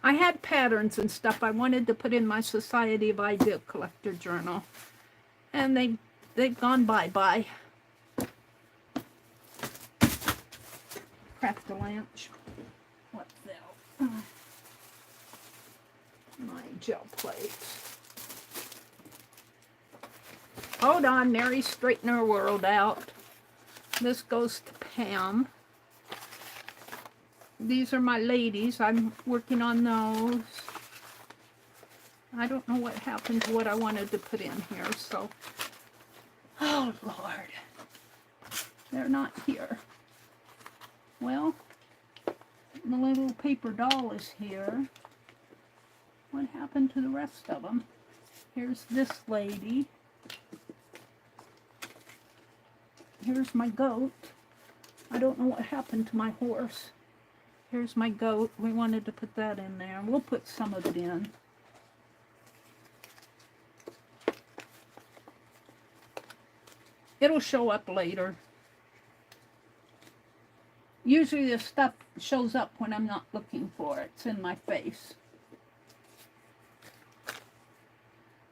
I had patterns and stuff I wanted to put in my Society of Idea Collector journal, and they've gone bye-bye. Craft-a-lanch. What's that? My gel plates. Hold on, Mary's straightening her world out. This goes to Pam. These are my ladies. I'm working on those. I don't know what happened to what I wanted to put in here, so... Oh, Lord. They're not here. Well, the little paper doll is here. What happened to the rest of them? Here's this lady. Here's my goat. I don't know what happened to my horse. Here's my goat. We wanted to put that in there. We'll put some of it in. It'll show up later. Usually this stuff shows up when I'm not looking for it. It's in my face.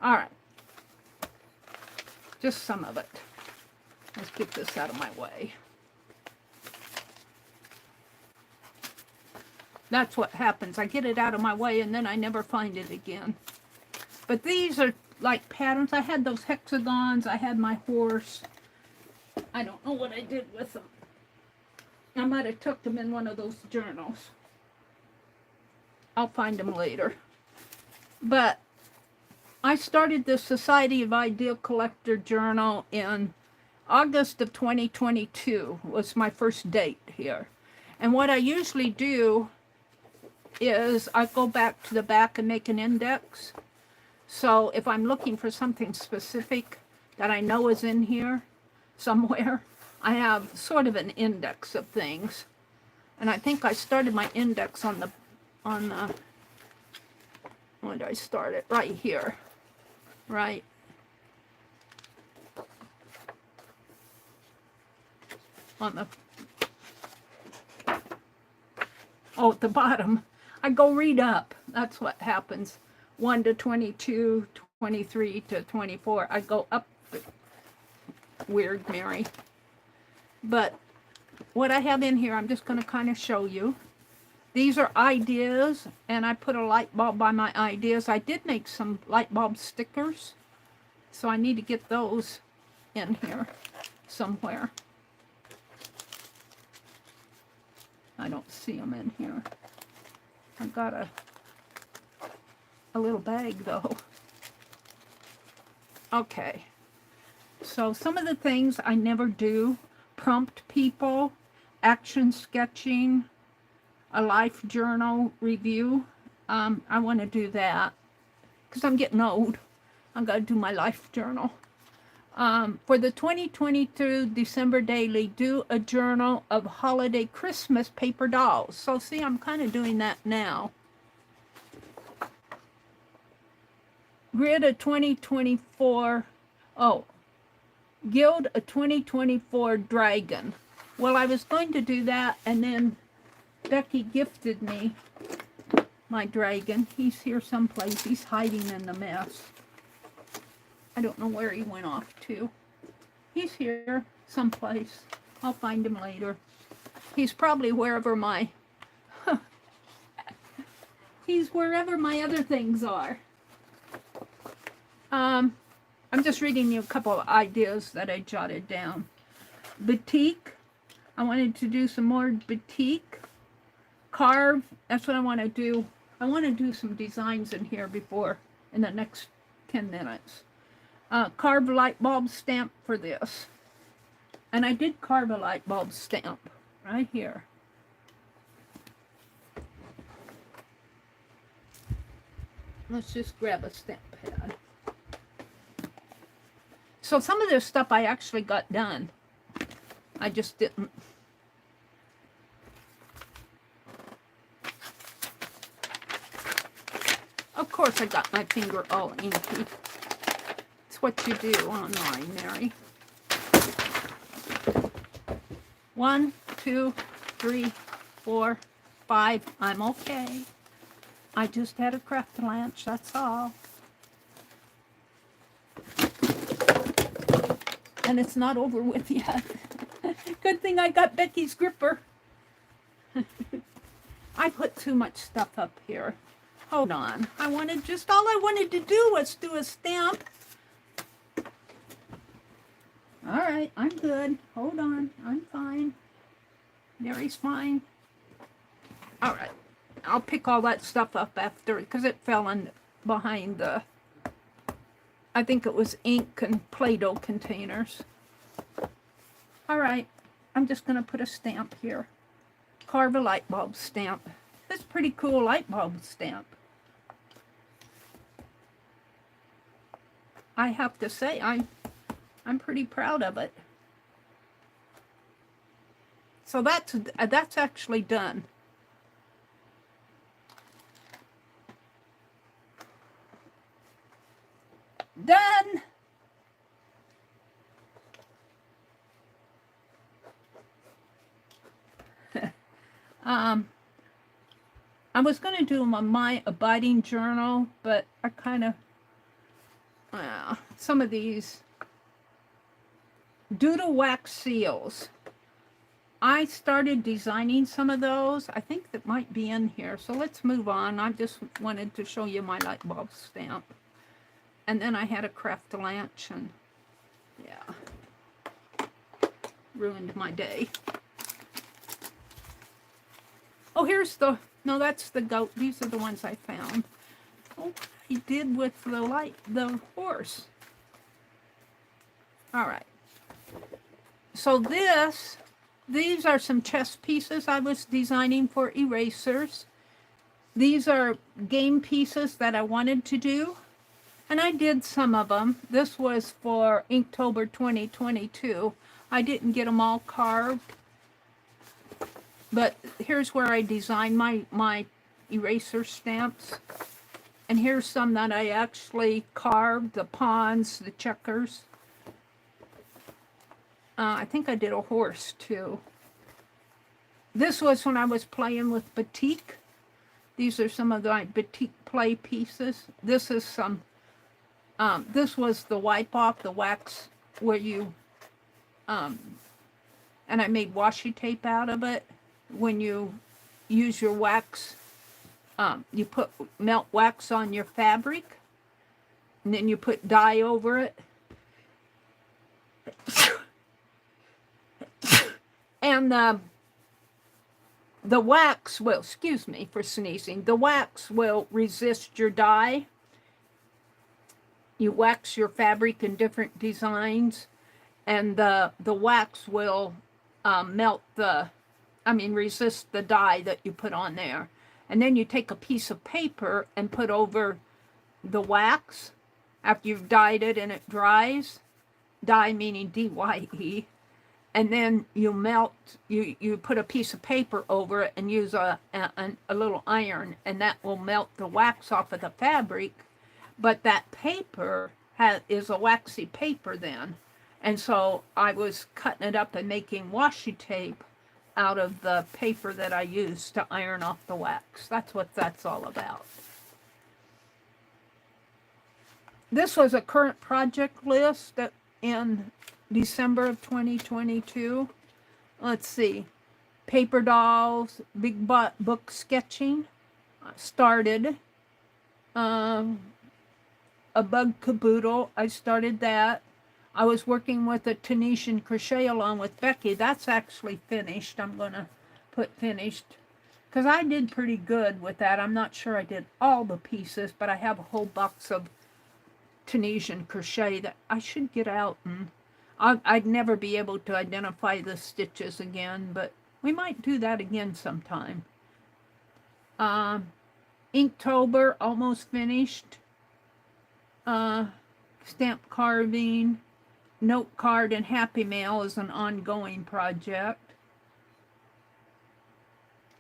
Alright. Just some of it. Let's get this out of my way. That's what happens. I get it out of my way and then I never find it again. But these are like patterns. I had those hexagons. I had my horse. I don't know what I did with them. I might have tucked them in one of those journals. I'll find them later. But I started the Society of Idea Collector journal in August of 2022 was my first date here. And what I usually do is I go back to the back and make an index. So if I'm looking for something specific that I know is in here somewhere, I have sort of an index of things. And I think I started my index on the when did I start it? Right here. Right. On the, oh, at the bottom. I go read up. That's what happens. 1 to 22, 23 to 24. I go up. Weird, Mary. But what I have in here, I'm just going to kind of show you. These are ideas, and I put a light bulb by my ideas. I did make some light bulb stickers, so I need to get those in here somewhere. I don't see them in here. I've got a little bag, though. Okay. So some of the things I never do. Prompt people, action sketching, a life journal review. I want to do that because I'm getting old. I've got to do my life journal. For the 2022 December daily, do a journal of holiday Christmas paper dolls. So see, I'm kind of doing that now. Grid a 2024, Guild a 2024 dragon. Well, I was going to do that, and then Becky gifted me my dragon. He's here someplace. He's hiding in the mess. I don't know where he went off to. He's here someplace. I'll find him later. He's probably wherever my... He's wherever my other things are. I'm just reading you a couple of ideas that I jotted down. Batik. I wanted to do some more batik. Carve. That's what I want to do. I want to do some designs in here in the next 10 minutes. Carve light bulb stamp for this. And I did carve a light bulb stamp right here. Let's just grab a stamp pad. So some of this stuff I actually got done. I just didn't. Of course I got my finger all inky. It's what you do online, Mary. 1, 2, 3, 4, 5. I'm okay. I just had a craft lunch, that's all. And it's not over with yet. Good thing I got Becky's gripper. I put too much stuff up here. Hold on. All I wanted to do was do a stamp. All right, I'm good. Hold on, I'm fine. Mary's fine. All right, I'll pick all that stuff up after, because it fell in behind the, I think it was ink and Play-Doh containers. All right, I'm just going to put a stamp here. Carve a light bulb stamp. That's a pretty cool light bulb stamp. I have to say, I'm pretty proud of it. So that's actually done. Done. I was going to do my abiding journal, but I kind of, some of these doodle wax seals. I started designing some of those. I think that might be in here. So let's move on. I just wanted to show you my light bulb stamp. And then I had a craft lunch and yeah, ruined my day. Oh, here's the, no, that's the goat. These are the ones I found. Oh, he did with the horse. All right. So these are some chess pieces I was designing for erasers. These are game pieces that I wanted to do, and I did some of them. This was for Inktober 2022. I didn't get them all carved, but here's where I designed my eraser stamps. And here's some that I actually carved, the pawns, the checkers. I think I did a horse too. This was when I was playing with batik. These are some of my batik play pieces. This is some, this was the wipe off, the wax where you, and I made washi tape out of it. When you use your wax, you put melt wax on your fabric, and then you put dye over it. And the wax will, excuse me for sneezing, the wax will resist your dye. You wax your fabric in different designs, and the wax will resist the dye that you put on there. And then you take a piece of paper and put over the wax after you've dyed it and it dries. Dye meaning D-Y-E. And then you melt, you put a piece of paper over it and use a little iron, and that will melt the wax off of the fabric. But that paper is a waxy paper then. And so I was cutting it up and making washi tape out of the paper that I used to iron off the wax. That's what that's all about. This was a current project list that in December of 2022. Let's see. Paper dolls, big book sketching. Started. A bug caboodle. I started that. I was working with a Tunisian crochet along with Becky. That's actually finished. I'm going to put finished. Because I did pretty good with that. I'm not sure I did all the pieces, but I have a whole box of Tunisian crochet that I should get out and I'd never be able to identify the stitches again, but we might do that again sometime. Inktober, almost finished. Stamp carving. note card and Happy Mail is an ongoing project.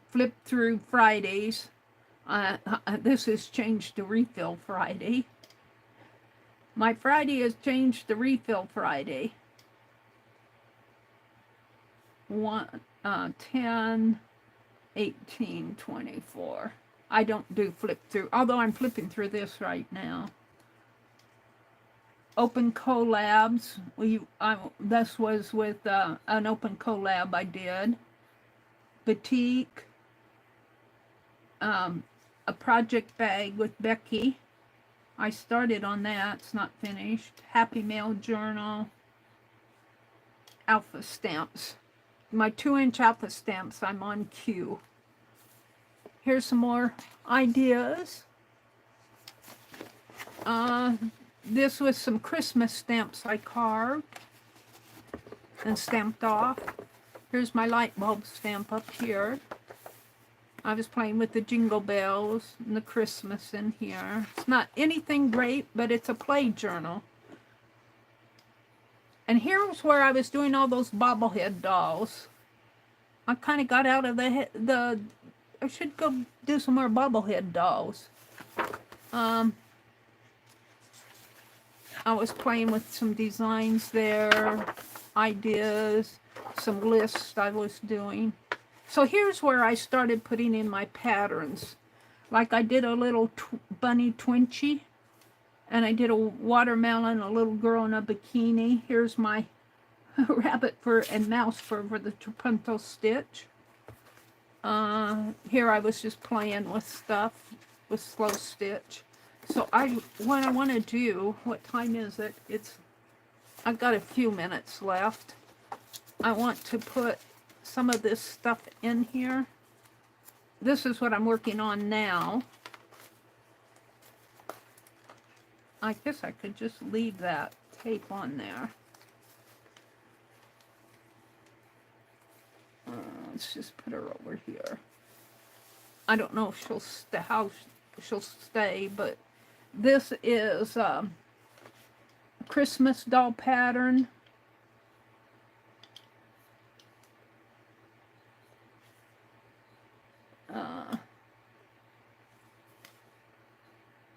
Flip through Fridays. This has changed to Refill Friday. My Friday has changed to Refill Friday. 10, 18, 24. I don't do flip through, although I'm flipping through this right now. Open collabs. This was with an open collab I did. Batik. A project bag with Becky. I started on that. It's not finished. Happy Mail journal. Alpha stamps. My 2-inch alpha stamps. I'm on cue. Here's some more ideas. This was some Christmas stamps I carved and stamped off. Here's my light bulb stamp up here. I was playing with the jingle bells and the Christmas in here. It's not anything great, but it's a play journal. And here's where I was doing all those bobblehead dolls. I kind of got out of the I should go do some more bobblehead dolls. I was playing with some designs there, ideas, some lists I was doing. So here's where I started putting in my patterns. Like I did a little bunny Twinchie, and I did a watermelon, a little girl in a bikini. Here's my rabbit fur and mouse fur for the trapunto stitch. Here I was just playing with stuff with slow stitch. So what I want to do, what time is it? I've got a few minutes left. I want to put some of this stuff in here. This is what I'm working on now. I guess I could just leave that tape on there. Let's just put her over here. I don't know if how she'll stay, but this is a Christmas doll pattern.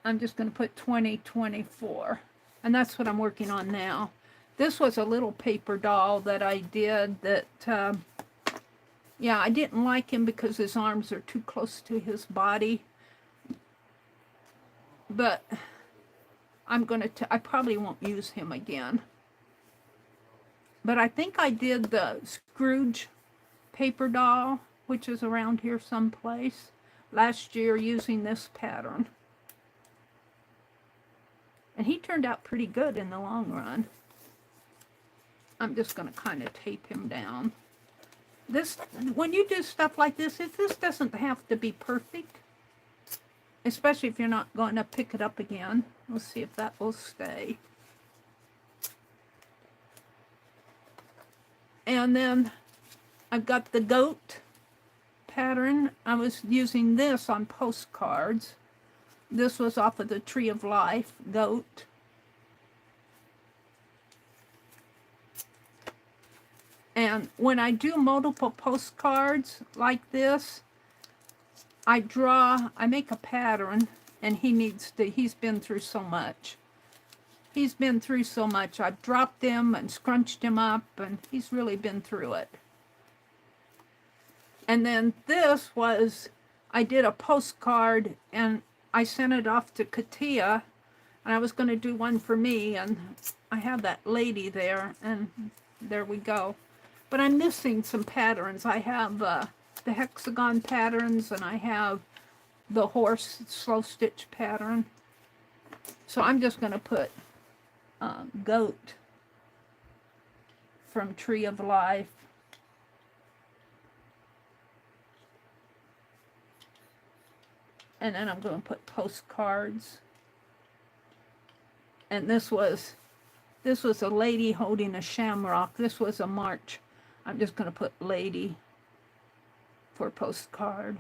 I'm just going to put 2024, and that's what I'm working on now. This was a little paper doll that I did that, yeah, I didn't like him because his arms are too close to his body. But I probably won't use him again. But I think I did the Scrooge paper doll, which is around here someplace, last year using this pattern. And he turned out pretty good in the long run. I'm just going to kind of tape him down. When you do stuff like this doesn't have to be perfect. Especially if you're not going to pick it up again. We'll see if that will stay. And then I've got the goat pattern. I was using this on postcards. This was off of the Tree of Life, goat. And when I do multiple postcards like this, I make a pattern, and he's been through so much. He's been through so much. I've dropped him and scrunched him up, and he's really been through it. And then this was, I did a postcard, and I sent it off to Katia, and I was going to do one for me, and I have that lady there, and there we go. But I'm missing some patterns. I have the hexagon patterns, and I have the horse slow stitch pattern. So I'm just going to put goat from Tree of Life. And then I'm going to put postcards. And this was a lady holding a shamrock. This was a March. I'm just going to put lady for postcard.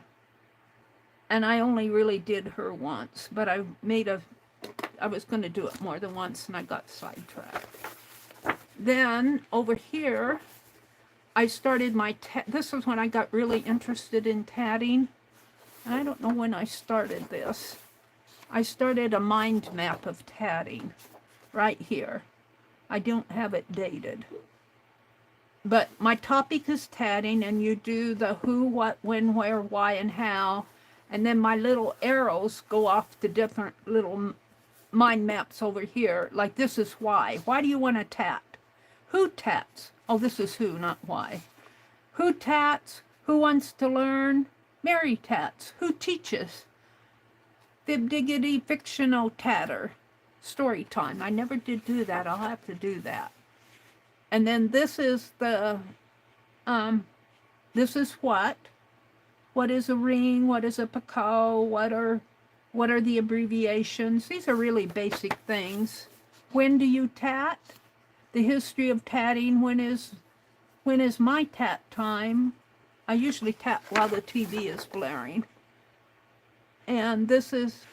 And I only really did her once, but I was going to do it more than once, and I got sidetracked. then over here, I started my, this is when I got really interested in tatting. I don't know when I started this. I started a mind map of tatting right here. I don't have it dated. But my topic is tatting, and you do the who, what, when, where, why, and how. And then my little arrows go off to different little mind maps over here. Like this is why. Why do you want to tat? Who tats? Oh, this is who, not why. Who tats? Who wants to learn? Meri tats. Who teaches? Fib diggity fictional tatter. Story time. I never did do that. I'll have to do that. And then this is the, this is what? What is a ring? What is a Picasso? What are the abbreviations? These are really basic things. When do you tat? The history of tatting. When is my tat time? I usually tat while the TV is blaring. And this is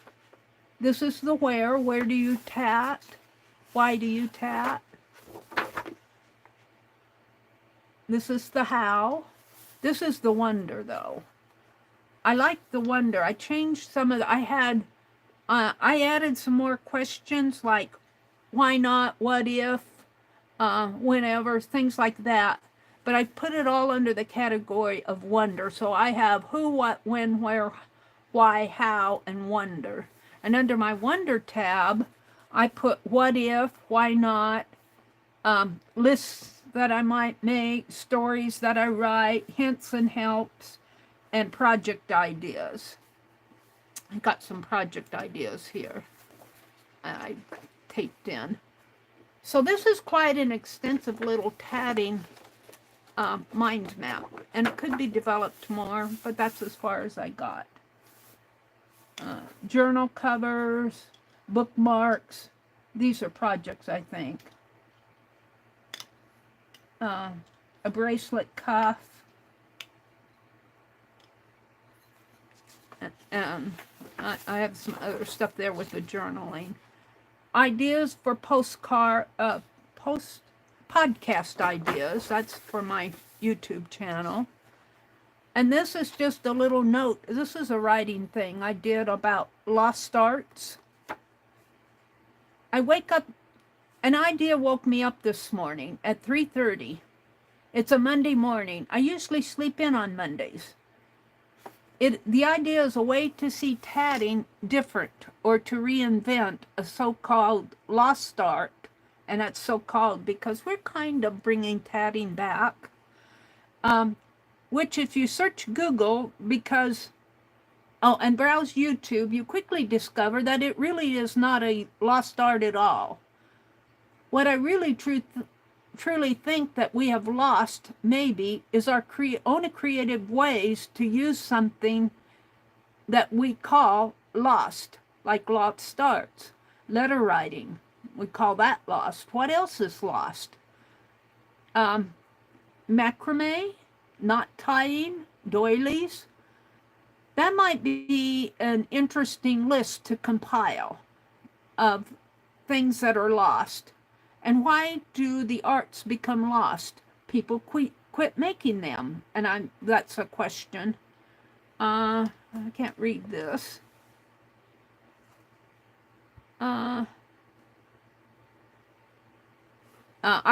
the where. Where do you tat? Why do you tat? This is the how. This is the wonder, though. I like the wonder. I changed some of the, I added some more questions like why not, what if, whenever, things like that. But I put it all under the category of wonder. So I have who, what, when, where, why, how, and wonder. And under my wonder tab, I put what if, why not, lists that I might make, stories that I write, hints and helps, and project ideas. I got some project ideas here I taped in. So this is quite an extensive little tatting mind map, and it could be developed more, but that's as far as I got. Journal covers, bookmarks. These are projects, I think. A bracelet cuff. And I have some other stuff there with the journaling. Ideas for podcast ideas. That's for my YouTube channel. And this is just a little note. This is a writing thing I did about lost arts. I wake up, an idea woke me up this morning at 3:30. It's a Monday morning. I usually sleep in on Mondays. The idea is a way to see tatting different, or to reinvent a so-called lost art. And that's so-called because we're kind of bringing tatting back. Which if you search Google, and browse YouTube, you quickly discover that it really is not a lost art at all. What I really truly think that we have lost, maybe, is our own creative ways to use something that we call lost, like lost arts. Letter writing, we call that lost. What else is lost? Macrame, knot tying, doilies. That might be an interesting list to compile of things that are lost. And why do the arts become lost? People quit making them. And that's a question. I can't read this. I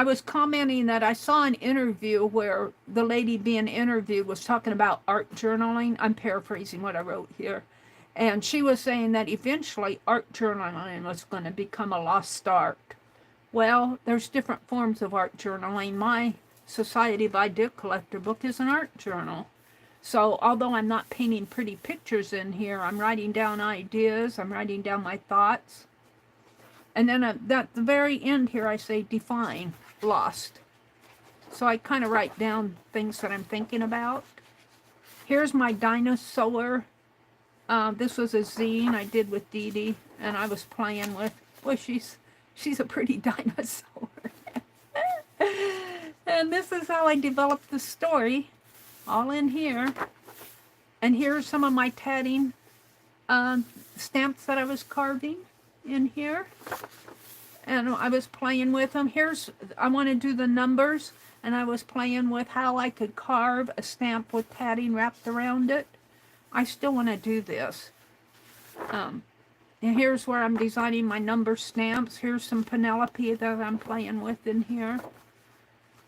was commenting that I saw an interview where the lady being interviewed was talking about art journaling. I'm paraphrasing what I wrote here. And she was saying that eventually art journaling was going to become a lost art. Well, there's different forms of art journaling. My Society of Idea Collector book is an art journal. So although I'm not painting pretty pictures in here, I'm writing down ideas, I'm writing down my thoughts. And then at the very end here, I say define lost. So I kind of write down things that I'm thinking about. Here's my dinosaur. This was a zine I did with Dee Dee, and I was playing with. Well, she's a pretty dinosaur. And this is how I developed the story, all in here. And here are some of my tatting stamps that I was carving in here. and I was playing with them. I want to do the numbers, and I was playing with how I could carve a stamp with padding wrapped around it. I still want to do this. And here's where I'm designing my number stamps. Here's some Penelope that I'm playing with in here.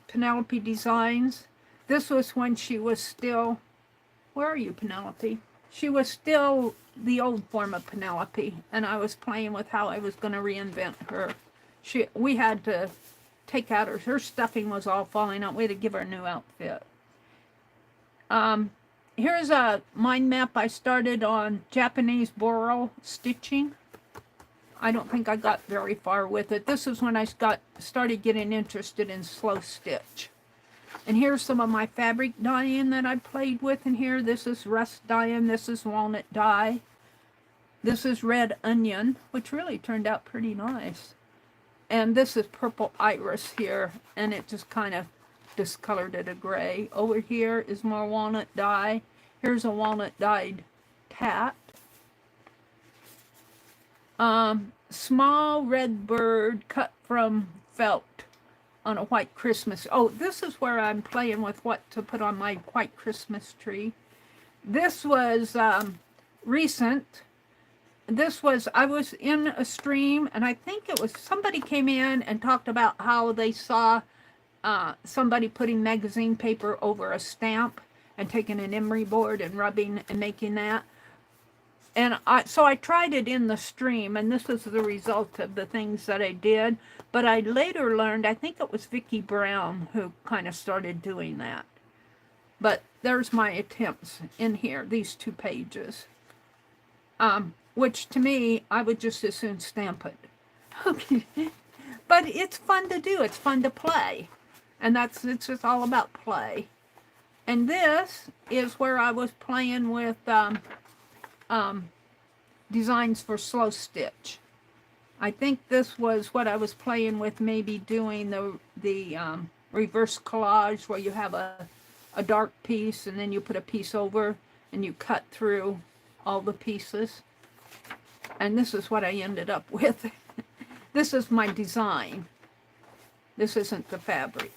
Penelope Designs. This was when she was still, where are you, Penelope? She was still the old form of Penelope, and I was playing with how I was going to reinvent her. We had to take out her stuffing was all falling out. We had to give her a new outfit. Here's a mind map I started on Japanese boral stitching. I don't think I got very far with it. This is when I started getting interested in slow stitch. And here's some of my fabric dyeing that I played with in here. This is rust dyeing. This is walnut dye. This is red onion, which really turned out pretty nice. And this is purple iris here, and it just kind of discolored it a gray. Over here is more walnut dye. Here's a walnut dyed tat. Small red bird cut from felt on a white Christmas. Oh, this is where I'm playing with what to put on my white Christmas tree. This was recent. I was in a stream, and I think it was somebody came in and talked about how they saw somebody putting magazine paper over a stamp and taking an emery board and rubbing and making that. And so I tried it in the stream, and this was the result of the things that I did. But I later learned, I think it was Vicki Brown who kind of started doing that. But there's my attempts in here, these 2 pages. Which to me, I would just as soon stamp it. Okay. But it's fun to do. It's fun to play. And it's just all about play. And this is where I was playing with designs for slow stitch. I think this was what I was playing with, maybe doing the reverse collage where you have a dark piece and then you put a piece over and you cut through all the pieces. And this is what I ended up with. This is my design. This isn't the fabric.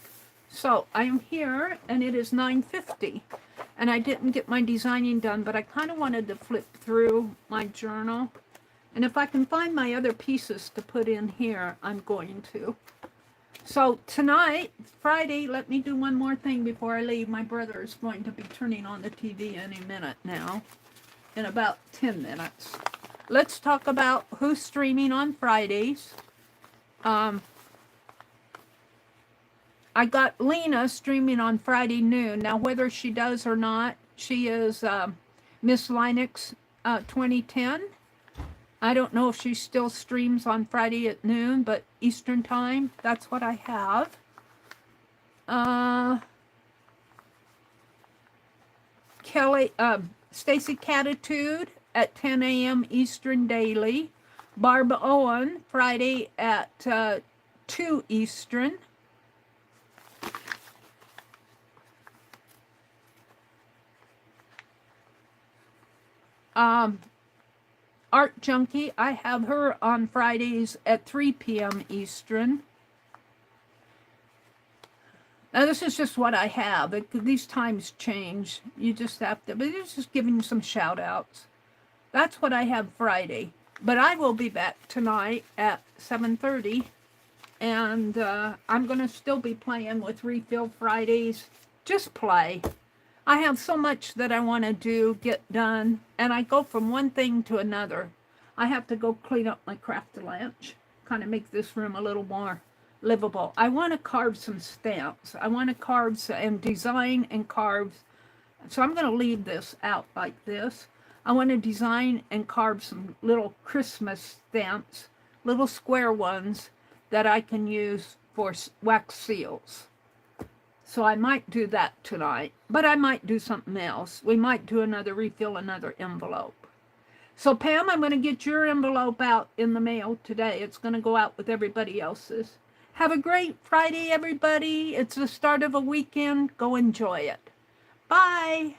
So I'm here, and it is 9:50, and I didn't get my designing done, but I kind of wanted to flip through my journal. And if I can find my other pieces to put in here, I'm going to. So tonight, Friday, let me do one more thing before I leave. My brother is going to be turning on the TV any minute now, in about 10 minutes. Let's talk about who's streaming on Fridays. I got Lena streaming on Friday noon. Now, whether she does or not, she is Miss Linux 2010. I don't know if she still streams on Friday at noon, but Eastern time, that's what I have. Stacy Catitude at 10 a.m. Eastern daily. Barb Owen, Friday at 2 Eastern. Art Junkie, I have her on Fridays at 3 p.m. Eastern. Now, this is just what I have. These times change. You just have to, but it's just giving you some shout outs. That's what I have Friday. But I will be back tonight at 7:30. And I'm going to still be playing with Refill Fridays. Just play. I have so much that I want to get done, and I go from one thing to another. I have to go clean up my craft lunch, kind of make this room a little more livable. I want to carve some stamps. I want to carve and design and carve. So I'm going to leave this out like this. I want to design and carve some little Christmas stamps, little square ones that I can use for wax seals. So I might do that tonight, but I might do something else. We might do refill another envelope. So Pam, I'm going to get your envelope out in the mail today. It's going to go out with everybody else's. Have a great Friday, everybody. It's the start of a weekend. Go enjoy it. Bye.